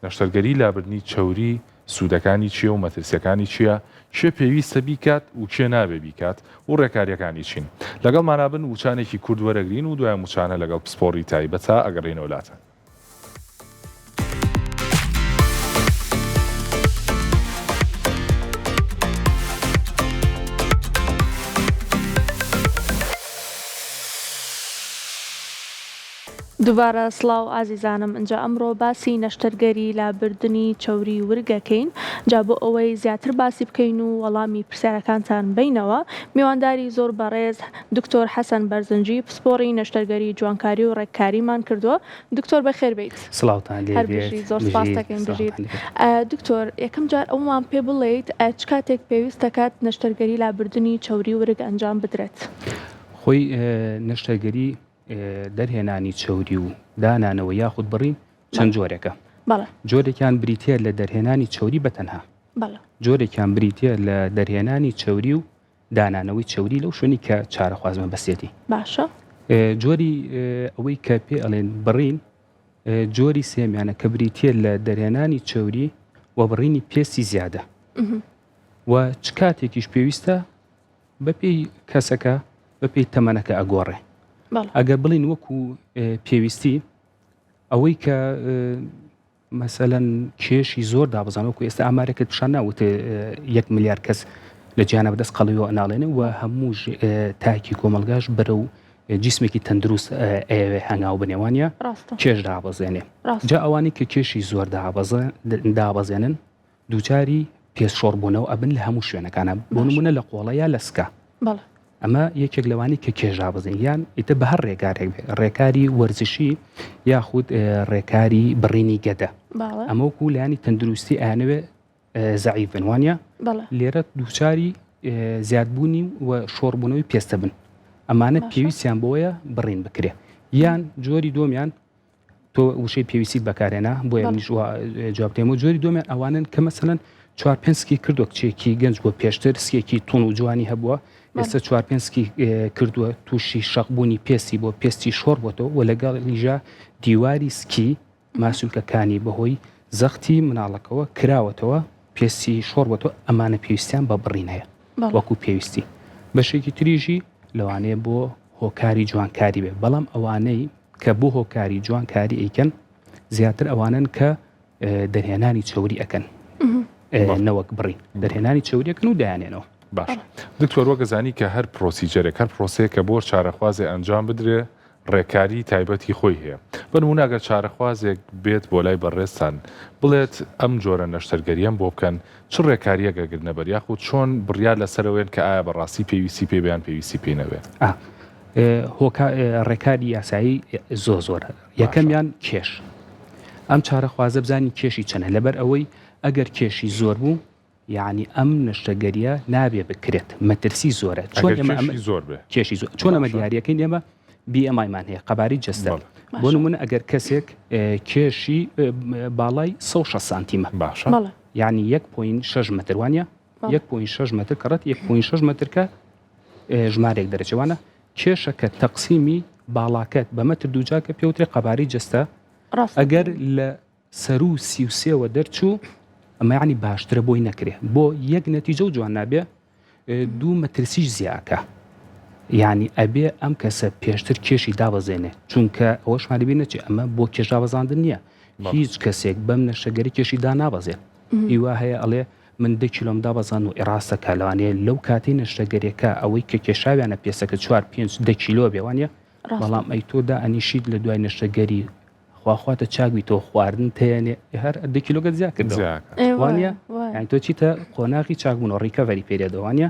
نەشتەرگەری لابردنی چەوری سوودەکانی چییە و مەترسیەکانی چییە چێ پێویستە بیکات و چێ نابێ بیکات و ڕێکاریەکانی چین لەگەڵ مانابن وچانێکی کورد وەرەگرین و دوای موچانە لەگەڵ پسپۆڕی تایبەتە ئەگەڕێنەوە لاتە. دووبارە سڵاو ئازیزانم ئەنجا ئەمڕۆ باسی نەشتەرگەری لابردنی چەوری ورگەکەین جا بۆ ئەوەی زیاتر باسی بکەین و وەڵامی پرسیارەکانتان بینەوە میوانداری زۆر بەڕێز دکتۆر حەسەن بەرزنجی پسپۆڕی نەشتەرگەری جوانکاری و ڕێککاریمان کردووە دکتۆر بەخێر بیت سڵاوتان هەربژی زۆر سپاس دەکەین بژیت دکتۆر یەکەم جار ئەومان پێ بڵێیت چ کاتێک پێویست دەکات نەشتەرگەری لابردنی چەوری ورگ ئەنجام بدرێت خۆی نەشتەرگەری دەرهێنانی چەوری و دانانەوە یاخود بڕین چەند جۆرێکە جۆرێکیان بریتە لە دەرهێنانی چەوری بەتەنها جۆرێکیان بریتە لە دەرهێنانی چەوری و دانانەوەی چەوری لەو شوێنی کە چارەخوازمە بەسێتی باشە جۆری ئەوەی کە پێ ئەڵێن بڕین جۆری سێمیانە کە بریتە لە دەرهێنانی چەوری و بڕینی پێستی زیادە و چ کاتێکیش پێویستە بەپێی کەسەکە بەپێی تەمەنەکە ئەگۆڕێ ئەگەر بڵین وەکو پێویستی ئەوەی کە مەسەلەن کێشی زۆر دابزانەوەکو ئێستا ئامارێکت پیشان ناوت 1 ملیار کەس لە جیهانە بەدەست قەڵەویەوە ئەناڵێنێ و هەموو تاکی کۆمەلگاش بەرەو جیسمێکی تەندروست هەنگاو بنێوانە کێش دابەزێنێ جا ئەوانی کە کێشی زۆر دابەزێنن دووچاری پێششۆڕبوونەوە ئەبن لە هەموو شوێنەکانە بۆ نمونە لە قۆڵە یا لە سکە ئەمە یەکێک لەوانی کە کێژا بزین یان ئیتە بە هەر ڕێکارێک بێ ڕێکاری وەرزشی یاخود ڕێکاری بڕینی گەدە ئەمەوەکو لایانی تەندروستی ئەیانەوێ زەعیف بن وانە لێرە دووچاری زیادبوونی و شۆڕبوونەوەی پێستە بن ئەمانە پێویستیان بۆیە بڕین بکرێ یان جۆری دۆمیان تۆ وشەی پێویستی بەکارێنە بۆیە جوابتێمە جۆری دۆمیان ئەوانن کە مەسەلەن 4-5 کردووە کچێکی گەنج بۆ پێشتر سکێکی تون و جوانی هەبووە ئێستا 4-5 کردووە تووشی شەقبوونی پێستی بۆ پێستی شۆڕ بۆتەوە و لەگەڵ لیژە دیواری سکی ماسوولکەکانی بەهۆی زەختی مناڵەکەوە کراوەتەوە پێستی شۆڕ بۆتەوە ئەمانە پێویستیان بە بڕین هەیە وەکو پێویستی بەشێکی تریژی لەوانەیە بۆ هۆکاری جوانکاری بێ بەڵام ئەوانەی کە بۆ هۆکاری جوانکاری ئەیکەن زیاتر ئەوانن کە دەرهێنانی چەوری ئەکەن نەوەک بڕین دەرهێنانی چەوریەکەن و دایانێنەوە باش دکتۆر وەگەزانی کە هەر پرۆسیجەرێک هەر پرۆسەیە کە بۆ چارەخوازێ ئەنجام بدرێ ڕێکاری تایبەتی خۆی هەیە بنمونە ئەگەر چارەخوازێک بێت بۆ لای بەڕێستان بڵێت ئەم جۆرە نەشتەرگەریەم بۆ بکەن چ ڕێکاریەکە گرنەبەر یاخود چۆن بڕیار لەسەرەوەیان کە ئایا بەڕاستی پێویستی پێ بیان پێویستی پێ نەوێت ڕێکاری یاسایی زۆرە یەکەمیان کێش ئەم چارەخوازە بزانی کێشی چەنە لەبەر ئەوەی ئەگەر کێشی زۆر بوو یعنی ئەم نەشتەرگەریە نابێ بکرێت مەترسی زۆرە کێشی زۆر چۆن ئەمە دیاریەکەین ئێمە BMI-مان هەیە قەباری جەستە بۆ نمونە ئەگەر کەسێک کێشی باڵای 160 سانتیمە یعنی 1.6 متر وانە 1.6 متر کەڕەت 1.6 مترکە ژمارێک دەرەچەوانە کێشەکە تەقسیمی باڵاکەت بە مەتر دووجاکە پێوترێ قەباری جەستە ئەگەر لە سەر و 33 دەرچوو ئەمە یعنی باشترە بۆی نەکرێ بۆ یەک نەتیجە و جوان نابێ 2 مترسیش زیاکە یعنی ئەبێ ئەم کەسە پێشتر کێشی دابەزێنێ چونکە ئەوەشمانی بینە چی ئەمە بۆ کێش دابەزاندن نییە هیچ کەسێک بەم نەشتەرگەری کێشی دا نابەزێت هیوا هەیە ئەڵێ من 10 کیلۆم دابەزان و ئێڕاستەکە لەوانەیە لەو کاتی نەشتەرگەریەکە ئەوەی کە کێشاویانە پێسەکە 4-5 کیلۆ بێوانە بەڵام ئەیتۆدا ئەنیشید لە دوای نەشتەرگەری خواخواتە چاکوی تۆ خواردن تێنێ هەر 10 کیلۆگەت زیاد کردوانە یعنی تۆ چیتە قۆناغی چاکبوون و ڕیکەڤەری پێدەوانە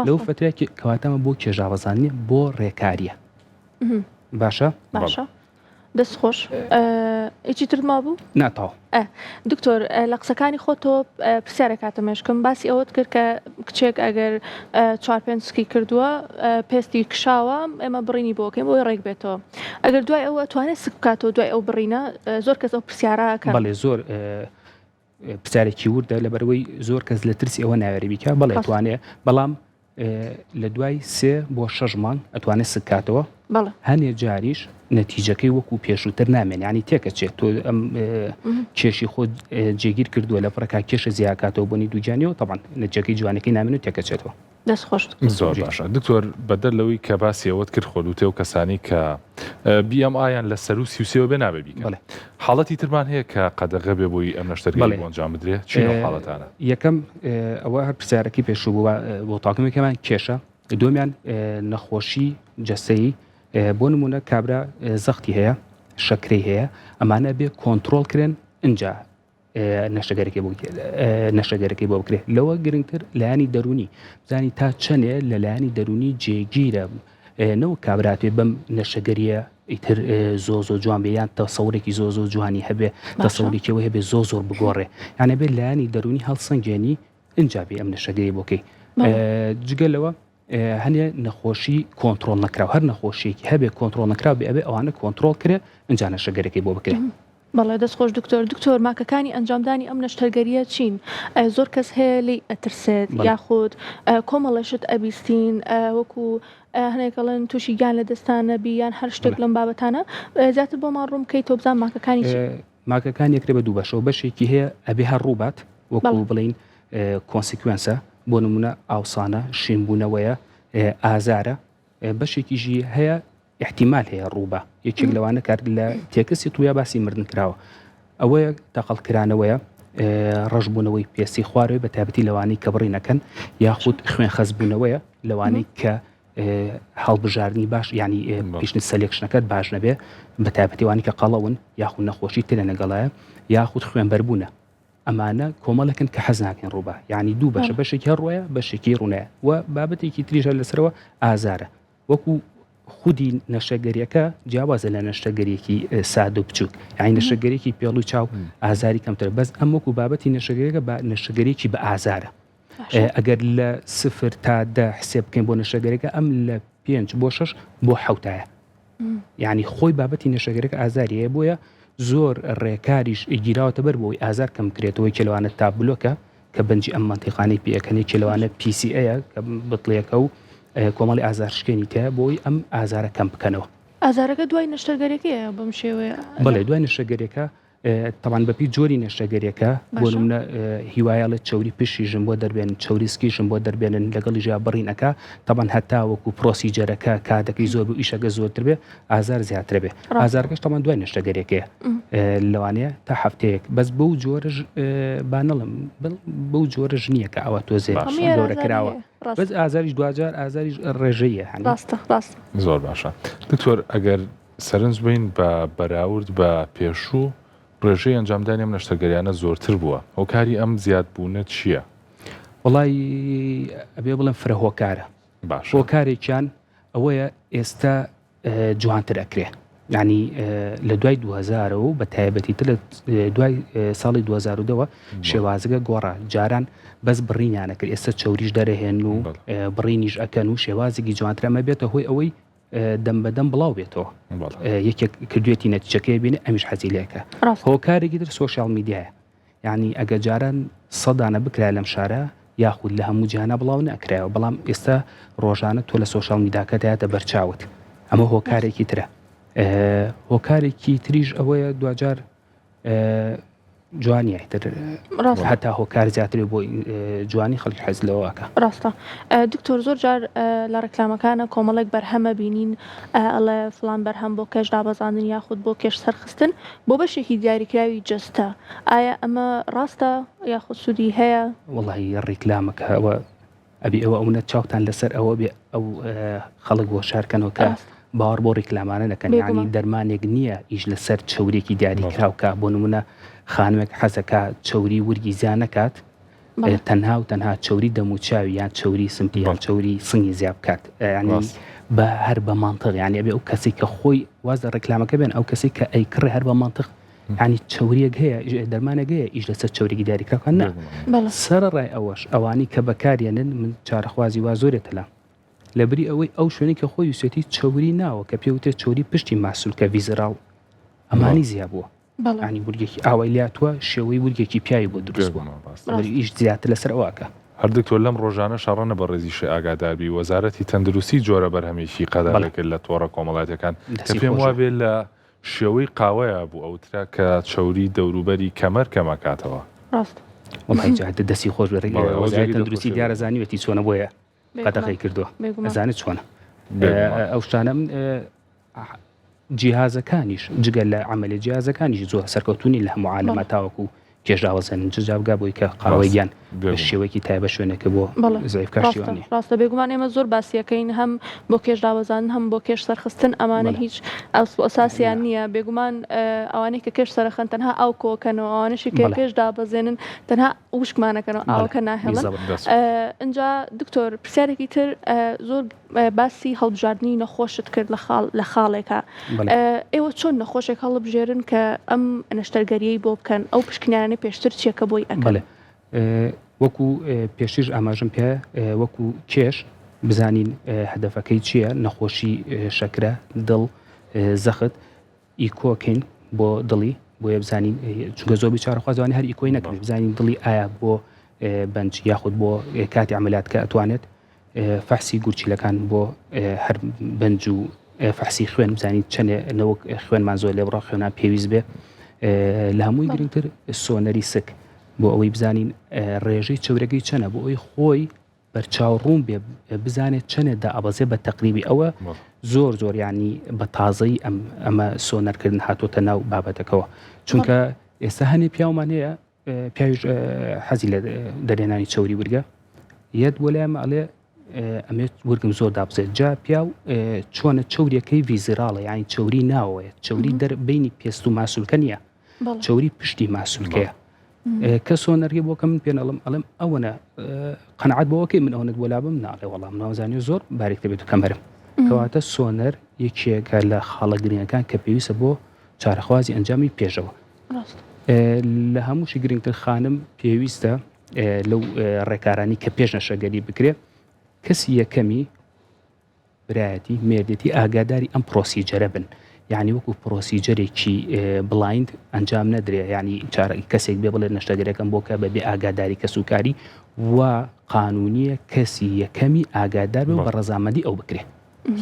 لەو فترێکی کەواتەمە بۆ کێژاوەزانانی بۆ ڕێکاریە باشە؟ باشە دەستخۆش هیچی ترت مابوو؟ ناتەوە دکتۆر لە قسەکانی خۆتۆ پرسیارە کاتەمێشکم باسی ئەوەت کرد کە کچێک ئەگەر 4-5 سکی کردووە پێستی کشاوە ئێمە بڕینی بۆکەین بۆی ڕێک بێتەوە ئەگەر دوای ئەوە توانێت سک بکاتەوە دوای ئەو بڕینە زۆر کەس ئەو پرسیارەکە بەڵێ زۆر پرسیارێکی وردە لەبەرەوەی زۆر کەس لە ترسی ئەوە ناوێری بیکە بەڵێ توانێت بەڵام لە دوای 3 بۆ 6 مانگ ئەتوانێت سکاتەوە هەنێ جاریش نەتیجەکەی وەکو پێشووتر نامێن ینی تێکەچێت تۆ ئەم کێشی خۆ جێگیر کردووە لە پڕەکە کێشە زیاکاتەوە بۆنی دووجانیەوە تەبان نەتیجەکەی جوانەکەی نامێن و تێکەچێتەوە دەستخۆش زۆر باشە دکتۆر بەدەر لەوەی کە باسی ئەوەت کرد خۆلووتێ و کەسانی کە بیام ئایان لە سەر و سیوسەوە بێ نابێ بیکەن حاڵەتی ترمان هەیە کە قەدەغە بێ بۆی ئەم نەشتەرگەی بۆ ئەنجام بدرێت چی حاڵەتانە یەکەم ئەوە هەر پرسیارەکەی پێشوو بووە بۆ تاقمێکەمان کێشە دومیان نەخۆشی جەستەیی بۆ نمونە کابرا زەختی هەیە شەکرەی هەیە ئەمانە بێ کۆنتترۆل کرێن اینجا نەشەگەرەکەی بۆ بکرێت لەوە گرنگتر لایانی دەرونی بزانی تا چەندێ لە لایانی دەرونی جێگیرە نەوە کابراتێ بەم نەشەگەریە ئیتر زۆ جوان بێ یان تەسەورێکی زۆ جوانی هەبێ تەسەورێکەوە هەبێ زۆر بگۆڕێ یانە بێت لایانی دەرونی هەڵسەنگێنی اینجا بێ ئەم نەشەگەری بۆکەی جگەلەوە هەنێ نەخۆشی کۆنتترۆل نەکراو هەر نەخۆشیێکی هەبێ کۆنتترۆل نەکراو بێ ئەبێ ئەوانە کۆنتترۆل کرێ اینجا نەشەگەرەکەی بۆ بکرێت بەڵێ دەستخۆش دکتۆر ماکەکانی ئەنجامدانی ئەم نەشتەرگەریە چین زۆر کەس هەیە لی ئەترسێت یاخود کۆمەڵەشت ئەبیستین وەکو هەنێکەڵەن تووشی گیان لە دەستانە بیان هەر شتێک لەم بابەتانە زیاتر بۆمان ڕوون بکەیت تۆ بزان ماکەکان یەکرێ بە دوو بەشەوە بەشێکی هەیە ئەبێ هەر ڕووبات وەکو بڵین کۆنسیکوێنسە بۆ نمونە ئاوسانە شینبوونەوەیە ئازارە بەشێکیژی هەیە احتیمال هەیە ڕووبە یەکێک لەوانە کار لە تێکسی تویا باسی مردن کراوە ئەوەیە تەقەڵکرانەوەیە ڕەشبوونەوەی پێستی خوارەوەی بە تایبەتی لەوانەی کە بڕینەکەن یاخود خوێن خەزبوونەوەیە لەوانەی کە هەڵبژاردننی باش ینی پیشنی سەلێکشنەکەت باش نەبێ بە تایبەتیوانی کە قەڵەون یاخود نەخۆشی ترە لەگەڵایە یاخود خوێنبەربوونە ئەمانە کۆمەڵەکن کە حەز ناکەن ڕووبە یعنی دوو بەشە بەشێکی هەڕۆیە بەشێکی ڕوونەیە و بابەتێکی تریژە لەسەرەوە ئازارە وەکو خودی نەشەگەریەکە جیاوازە لە نەشتەگەریەکی سادە و بچووک یعنی نەشەگەریەکی پێڵوی چاو ئازاری کەمتر بەس ئەم وەکو بابەتی نەشەگەریەکە بە نەشەگەریەکی بە ئازارە ئەگەر لە 0 تا 10 حسێب بکەین بۆ نەشەگەریەکە ئەم لە 5 بۆ 6 بۆ 7 یعنی خۆی بابەتی نەشەگەریەکە ئازاریە بۆیە زۆر ڕێکاریش گیراوەتە بەر بۆی ئازار کەم کرێتەوەی کێلەوانە تابلۆکە کە بەنجی ئەم منتیقانەی پێەکەنی کێلەوانە PCA کە بڵێکە و کۆمەڵی ئازارشکێنی تەیە بۆی ئەم ئازارە کەم بکەنەوە ئازارەکە دوای نەشتەرگەریەکەیە بەم شێوەیە بەڵێ دوای نەشتەرگەریەکە تەمان بەپی جۆری نەشتەگەریەکە بۆ نمونە هیوایە چوری پشیژم بۆ دەربێن چوریسکیشم بۆ دەربێنن لەگەڵی ژیا بڕینەکە تەبان هەتا وەکو پرۆسیجەرەکە کاتەکەی زۆر بوو ئیشەکە زۆرتر بێ ئازار زیاتر بێ ئازارەکەش تەمان دوای نەشتەگەریەکەیە لەوانەیە تا هەفتەیەک بەس بەو جۆرەش بانەڵم بەو جۆرەش نییە کە ئەوە تۆزێ گەورە کراوە بەس ئازاریش دوجار ئازاریش ڕێژەیە ڕاست زۆر باشە دکتۆر ئەگەر سەرنج بین بە بەراورد بە پێشوو ڕێژەی ئەنجامدانی ئەم نەشتەگەریانە زۆرتر بووە هۆکاری ئەم زیادبوونە چییە؟ وڵی ئەبێ بڵێن فرە هۆکارە باش هۆکارێکیان ئەوەیە ئێستا جوانتر ئەکرێ ینی لە دوای 2000 و بە تایبەتی تر لە دوای ساڵی 2010ەوە شێوازگە گۆڕە جاران بەس بڕینیانە کرد ئێستا چوریش دەرەهێن و بڕینیش ئەکەن و شێوازێکی جوانتر ئەمە بێتە هۆی ئەوەی دەم بەدەم بڵاو بێتەوە یەکێک کردوێتی نەتیجەکەی بینێ ئەمیش حەزیلەکە هۆکارێکی تر سۆشیال میدیایە یعنی ئەگە جاران سەدانە بکرا لەم شارە یاخود لە هەموو جیهانە بڵاو نەکرایەوە بەڵام ئێستا ڕۆژانە تۆ لە سۆشیال میدیاکە دایاتە بەرچاوت ئەمە هۆکارێکی ترە هۆکارێکی تریژ ئەوەیە دوجار جوانی هەتا هۆکار زیاتر بۆ جوانی خەڵکی حەز لەوەکە ڕاستە دکتۆر زۆر جار لە ڕێکلامەکانە کۆمەڵێک بەرهەمە بینین ئەڵێ فڵان بەرهەم بۆ کێش دابەزاندن یاخود بۆ کێش سەرخستن بۆ بەشێکی دیاریکراوی جەستە ئایا ئەمە ڕاستە یاخود سوودی هەیە؟ وەڵی ڕێکلامەکە ئەوە ئەبی ئەوە ئەوە چاوتان لەسەر ئەوە بێ ئەو خەڵک بۆ شارکەنەوە کە باوەڕ بۆ ڕێکلامانە دەکەن ینی دەرمانێک نییە ئیش لەسەر چەورێکی دیاریکراوکە بۆ نمونە خانوێک حەزەکە چەوری ورگی زیان نەکات تەنها و تەنها چەوری دەموچاوی یان چەوری سمپی یان چەوری سنگی زیاب بکات ینی بە هەر بە مانتق یعنی ئەبێ ئەو کەسی کە خۆی وازە ڕێکلامەکە بێن ئەو کەسی کە ئەیکڕێ هەر بە مانتق ینی چاوریەک هەیە دەرمانێک هەیە ئیش لەسەر چاوریگی دیاریکراکان نا سەرڕای ئەوەش ئەوانی کە بەکارێنن من چارەخوازی وا زۆرێتە لام لەبری ئەوەی ئەو شوێنی کە خۆی وسێتی چاوری ناوە کە پێوتێت چاوری پشتی ماسوول کە ڤیزراڵ ئەمانی زیاد بووە ینی ورگێکی ئاوای لاتووە شێوەی ورگێکی پیاوی بۆ دروست بووە ئیش زیاتر لەسەر ئەوواکە هەردووکتۆر لەم ڕۆژانە شەڕەنە بە ڕێزیشی ئاگاداربی وەزارەتی تەندروستی جۆرە بەرهەمێکی قەدەڵێکرد لە تۆڕە کۆمەڵاتەکان کە پێم وابێ لە شێوەی قاوەیە بوو ئەوترا کە چاوری دەوروبەری کەمەر کەمەکاتەوە ڕاست وڵی دەستی خۆش وەزارەتی تەندروستی دیارە زانیوێتی چۆنە بۆیە قەدەغی کردووە ئەزانێت چۆنە ئەو شتانە جیهازەکانیش جگەل لە عملی جیهازەکانیش زۆر سەرکەوتونی لە هەموو عالەمە تاوەکو کێژاوەزن جابگا بۆی کە قاوەیان شێوەیەکی تایبە شوێنێکە بۆ زەیفکاشیوانی ڕاستە بێگومان ئێمە زۆر باسیەکەین هەم بۆ کێژاوەزان هەم بۆ کێش سەرخستن ئەمانە هیچ ئەساسیان نییە بێگومان ئەوانەی کە کێش سەرخن تەنها ئەو کۆکەنەوە ئەوانشی کە کێش دابەزێنن تەنها وشکمانەکەنەوە ئاوکە ناهێڵن اینجا دکتۆر پرسیارێکی تر زۆر باسی هەڵبژاردننی نەخۆشت کرد لە خاڵێکە ئێوە چۆن نەخۆشێک هەڵبژێرن کە ئەم نەشتەرگەریەی بۆ بکەن ئەو پشکنیانە پێشتر چیەکە بۆی ئەکەن وەکو پێشتر ئاماژم پێ وەکو کێش بزانین هەدەفەکەی چییە نەخۆشی شەکرە دڵ زەخت ئیکۆکەین بۆ دڵی بۆیە بزانین چونکە زۆر چارەخوازوانی هەر ئیکۆی نەکەن بزانین دڵی ئایا بۆ بەنج یاخود بۆ کاتی عملیات کە ئەتوانێت فەحسی گورچیلەکان بۆ هەر بەنج و فەحسی خوێن بزانین چەندێ نەوەک خوێنمان زۆر لێ بڕا خوێنان پێویست بێ لە هەمووی گرنگتر سۆنەری سک بۆ ئەوەی بزانین ڕێژەی چەورەکەی چەنە بۆ ئەوی خۆی بەرچاوڕوون بێ بزانێت چەنێدا ئەبەزێ بە تەقریبی ئەوە زۆر ینی بە تازەی ئەمە سۆنەرکردن هاتۆتە ناو بابەتەکەەوە چونکە ئێستا هەنێ پیاومان هەیە پیاویش حەزی لە دەرێنانی چەوری ورگە یەت بۆ لایمە ئەڵێ ئەمێت ورگم زۆر دابزێت جا پیاو چۆنە چەوریەکەی ڤیزراڵە یانی چەوری ناوەیە چەوری دەربینی پێست و ماسوولکە نییە چەوری پشتی ماسوولکەیە کە سۆنەرگی بۆکە من پێنەڵم ئەڵم ئەوەنە قەنەعەت بۆەکەی من ئەوەت بۆ لابم ناڵێ وەڵام ناوزانانی زۆر باریکتە بێت و کەمەرم کەواتە سۆنەر یەکێکە لە خاڵە گرنگەکان کە پێویستە بۆ چارەخوازی ئەنجامی پێشەوە لە هەمووشی گرنگتر خانم پێویستە لەو ڕێکارانی کە پێش نەشەگەری بکرێت کەسی یەکەمی برایەتی مێردێتی ئاگاداری ئەم پرۆسیجەرە بن یعنی وەکو پرۆسیجەرێکی بڵایند ئەنجام نەدرێ ینی کەسێک بێ بڵێ نەشتەگەرەکەم بۆکە بەبێ ئاگاداری کەسوکاری و قانونیە کەسی یەکەمی ئاگادار بێ و بە ڕەزامەندی ئەو بکرێ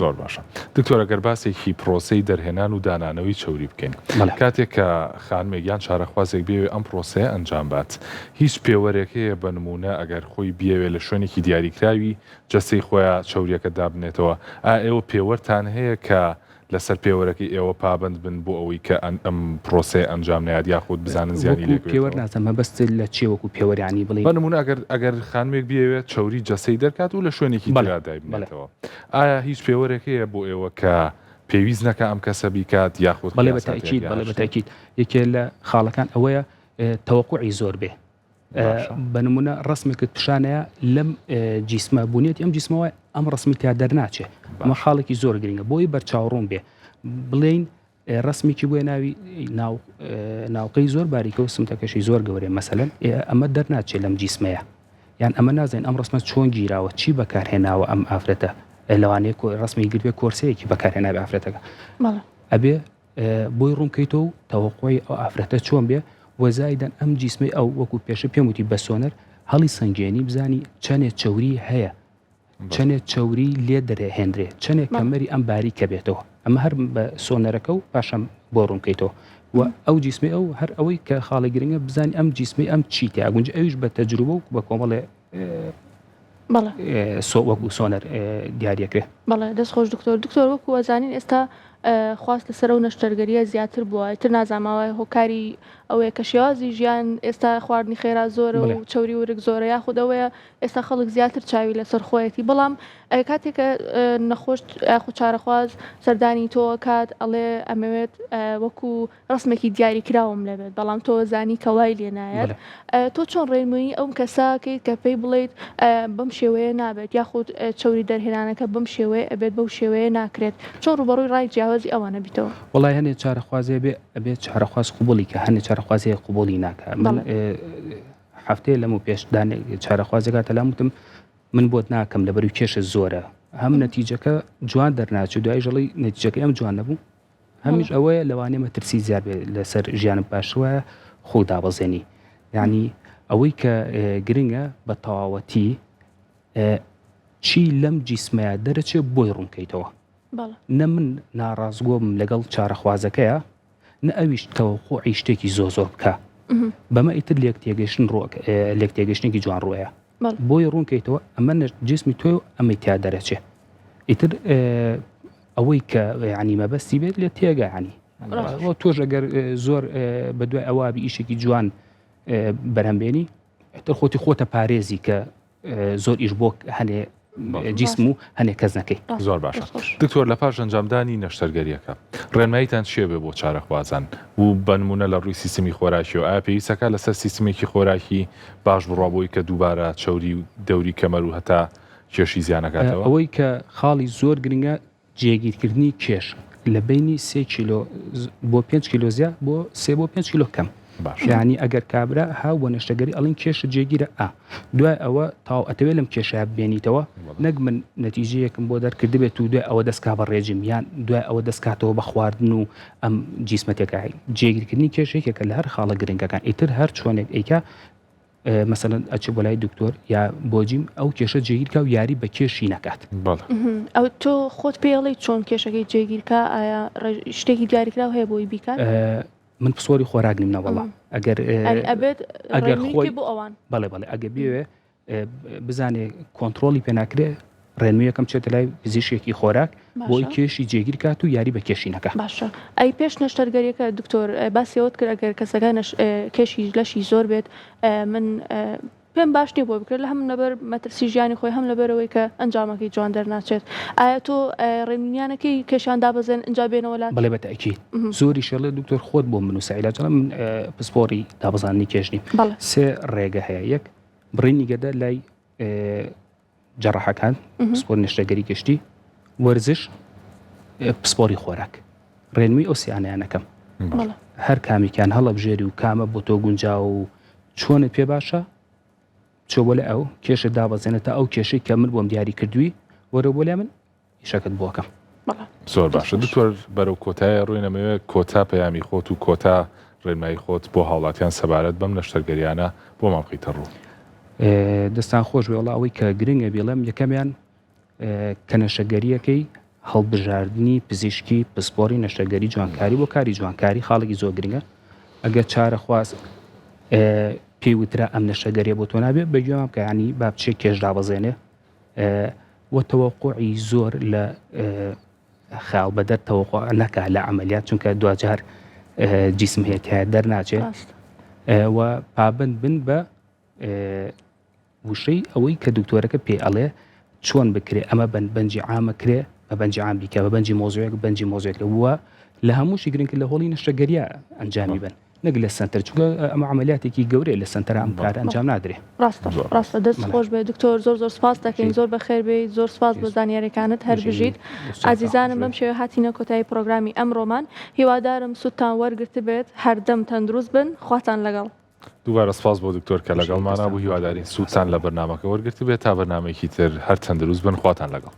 زۆر باشە دکتۆرە گەر باسێکی پرۆسەی دەرهێنان و دانانەوەی چەوری بکەین کاتێک کە خانمێکیان چارەخوازێک بێوێ ئەم پرۆسەیە ئەنجام بات هیچ پێوەرێکەیە بە نمونە ئەگەر خۆی بیاوێ لە شوێنێکی دیاریکراوی جەستەی خۆیان چەوریەکە دابنێتەوە ئێوە پێوەرتان هەیە کە لەسەر پێوەرەکەی ئێوە پابند بن بۆ ئەوەی کە ئەم پرۆسەیە ئەنجام نایات یاخود بزانن زیانی لێ پێوەەر نازەمە بەست لە چێ وەکو پێوەریانی بڵێ بە نمونە ئەگەر خانمێک بیاوێت چەوری جەسەی دەرکات و لە شوێنێکی دیادای بنێتەوە ئایا هیچ پێوەرێکەیە بۆ ئێوە کە پێویست نەکە ئەم کەسە بیکات یاخود بەڵێ بەتاکید یەکێ لە خاڵەکان ئەوەیە تەوەقوعی زۆر بێ بە نمونە ڕسمێکت پیشانەیە لەم جیسمە بوونێتی ئەم جیسمەوە ئەم ڕسمی تا دەرناچێ ئەمە خاڵێکی زۆر گرنگە بۆی بەرچاوڕوون بێ بڵێن ڕسمێکی بۆیە ناوی ناوقەی زۆر باریکە و سمتەکەشی زۆر گەورێ مەسەلەن ئەمە دەرناچێت لەم جیسمەیە یان ئەمە نازانین ئەم ڕسمە چۆن گیراوە چی بەکارهێناوە ئەم ئافرەتە لەوانەیە ڕسمی گربێ کۆرسەیەکی بەکارهێنا بە ئافرەتەکە ئەبێ بۆی ڕوونکەیتەوە و تەوەقۆی ئەو ئافرەتە چۆن بێ وەزایدان ئەم جیسمی ئەو وەکو پێشە پێم وتی بە سۆنەر هەڵی سنگێنی بزانی چەندێک چەوری هەیە چەندێک چەوری لێ دەرێهێنرێ چەندێک کەمەری ئەم باریکە بێتەوە ئەمە هەر بە سۆنەرەکە و پاشەم بۆ ڕوونکەیتەوە و ئەو جیسمی ئەو هەر ئەوەی کە خاڵی گرنگە بزانانی ئەم جیسمی ئەم چیتە ئەگونج ئەویش بە تەجروبە و بە کۆمەڵێ وەکو سۆنەر دیاریەکرێ بەڵێ دەست خۆش دکتۆر وەکو وەزانین ئێستا خواست لەسەر و نەشتەرگەریە زیاتر بووە تر نازانماوە هۆکاری ئەوەیە کە شێوازی ژیان ئێستا خواردنی خێرا زۆرە و چەوری ورک زۆرە یاخود ئەوەیە ئێستا خەڵک زیاتر چاوی لەسەر خۆیەتی بەڵام کاتێکە نەخۆش یاخود چارەخواز سەردانی تۆ کات ئەڵێ ئەمەوێت وەکو ڕسمێکی دیاری کراوم لەبێت بەڵام تۆ زانی کەوای لێ نایەت تۆ چۆن ڕێنمووی ئەوم کەساکەیت کە پێی بڵێیت بەم شێوەیە نابێت یاخود چەوری دەرهێنانەکە بەم شێوەیە ئەبێت بەو شێوەیە ناکرێت چۆن ڕوبەڕووی ڕای جیاوازی ئەوانە بیتەوە وڵای هەنێ چارەخوازێ ئەبێت چارەخواز قوبولی کە هەنێ چارەخوازەیە قوبولی ناکە من هەفتەیە لەم و پێشدان چارەخوازێکات تەلاموتم من بۆت ناکەم لەبەروی کێشە زۆرە هەم نەتیجەکە جوان دەرناچێت دوای ژەڵی نەتیجەکە ئەم جوان نەبوو هەمیش ئەوەیە لەوانێ مەترسی زیاد بێت لەسەر ژیانم پاشوە خۆ دابەزێنی یعنی ئەوەی کە گرنگە بە تەواوەتی چی لەم جیسمەیە دەرەچێت بۆی ڕوونکەیتەوە نە من ناڕازگۆم لەگەڵ چارەخوازەکەیە نە ئەویش تەوەقوعی شتێکی زۆر بکە بەمە ئیتر لێک تێگەشتێکی جوان ڕوەیە بۆی ڕوونکەیتەوە ئەمە جسمی تۆ ئەمەی تیا دەرەچێ ئیتر ئەوەی کە ینی مەبەستی بێت لێ تێگەیانی تۆش ئەگەر زۆر بەدوای ئەوابی ئیشێکی جوان بەرهەمبێنی ئەتر خۆتی خۆتە پارێزی کە زۆر ئیش بۆ هەنێ جیسم و هەنێک کەس نەکەی زۆر باشە دکتۆر لە پاش ئەنجامدانی نەشتەرگەریەکە ڕێنماییتان چێ بێ بۆ چارەخوازان و بنمونە لە ڕووی سیستمی خۆراکی و ئایا پێویستەکە لەسەر سیستمێکی خۆراکی باش بڕابووی کە دووبارە چەوری و دەوری کەمەر و هەتا کێشی زیانەکاتەوە ئەوەی کە خاڵی زۆر گرنگە جێگیرکردنی کێش لە بینی 3 کیلۆ بۆ 5 کیلۆ زیاد بۆ 3 بۆ 5 کیلۆ کەم یعنی ئەگەر کابرا ها بۆ نەشتەگەری ئەڵین کێشە جێگیرە دوای ئەوە تاو ئەتەوێت لەم کێشە بێنیتەوە نەک من نەتیجەیەکم بۆ دەرکرد بێت و دوای ئەوە دەستکا بە ڕێژیم یان دوای ئەوە دەستکاتەوە بە خواردن و ئەم جیسمەتێکایی جێگیرکردنی کێشێکێکە لە هەر خاڵە گرنگەکان ئیتر هەر چۆنێک ئەیکا مەسەلەن ئەچ بۆ لای دکتۆر یا بۆجیم ئەو کێشە جێگیرکە و یاری بە کێشی نەکات ئەو تۆ خۆت پێڵی چۆن کێشەکەی جێگیرکە ئایا شتێکی دیاریکراو هەیە بۆی بیکات من پسۆری خۆراک نیم نەوەڵا ئەگەر ڕێنمووی بۆ ئەوان بەڵێ ئەگە بێوێ بزانێ کۆنتترۆلی پێ ناکرێ ڕێنموویەکەم چێتە لای پزیشکێکی خۆراک بۆی کێشی جێگیر کات و یاری بە کێشی نەکە باشە ئەی پێش نەشتەرگەریەکە دکتۆر باسیەوەت کرد ئەگەر کەسەکە کێشی لەشی زۆر بێت من پێم باش نیە بۆ بکرێت لە هەم لەبەر مەترسی ژیانی خۆی هەم لەبەرەوەی کە ئەنجامەکەی جوان دەرناچێت ئایا تۆ ڕێنمویانەکەی کێشان دابەزێن ئەنجا بێنەوە لا بەڵێ بەتەکید زۆری شەڵێ دکتۆر خۆت بۆ من و سەعیلا جەڵە من پسپۆری دابەزاننی کێشنی 3 ڕێگە هەیە یەک بڕینی گەدە لای جەڕەحەکان پسپۆر نیشتەگەری گەشتی وەرزش پسپۆری خۆراک ڕێنمووی ئەو سیانیانەکەم هەر کامیکان هەڵەبژێری و کامە بۆ تۆ گونجا و چۆنت پێ باشە چۆ بۆ لە ئەو کێشە دابەزێنێتە ئەو کێشەی کە من بۆم دیاری کردووی وەرە بۆ لێ من ئیشەکەت بۆکەم زۆر باشە دکتۆر بەرەو کۆتایە ڕووی نەمەوێت کۆتا پەیامی خۆت و کۆتا ڕێنمایی خۆت بۆ هاوڵاتیان سەبارەت بەم نەشتەرگەریانە بۆ ماڵقیتە ڕوو دەستان خۆش وێڵا ئەوەی کە گرنگە بێڵم یەکەمیان کە نەشەگەریەکەی هەڵبژاردننی پزیشکی پسپۆری نەشتەگەری جوانکاری بۆ کاری جوانکاری خاڵێکی زۆر گرنگە ئەگەر چارەخواز پێی وترا ئەم نەشەگەریە بۆ تۆ نابێت بەگوێمام کە ینی با بچێک کێش دابەزێنێ وە تەوەقوعی زۆر لە خاڵ بەدەر تەوەقوع نەکا لە عملیات چونکە دوجار جیسم هەیە دەرناچێت و پابند بن بە وشەی ئەوەی کە دکتۆرەکە پێ ئەڵێ چۆن بکرێ ئەمە بەنجی عامەکرێ بە بەنجی عام بیکە بە بەنجی مۆزوعێک بەنجی مۆزوعێک وە لە هەمووشی گرنگ لە هۆڵی نەشتەگەریە ئەنجامی بن نەک لە سنتەر چونکە ئەمە عملیاتێکی گەورەیە لە سنتەر ئەم کار ئەنجام نادرێ ڕاستە دەست خۆش بێ دکتۆر زۆر سپاس دەکەین زۆر بەخێر بێ زۆر سپاس بۆ زانیاریەکانت هەر بژیت ئازیزانم بەم شێوە هاتینە کۆتایی پرۆگرامی ئەمڕۆمان هیوادارم سوودتان وەرگرت بێت هەردەم تەندروست بن خواتان لەگەڵ دووبارە سپاس بۆ دکتۆر کە لەگەڵمانە بوو هیوادارین سوودتان لە بەرنامەکە وەرگرت بێت تا بەرنامەیەکی تر هەر تەندروست بن خواتان لەگەڵ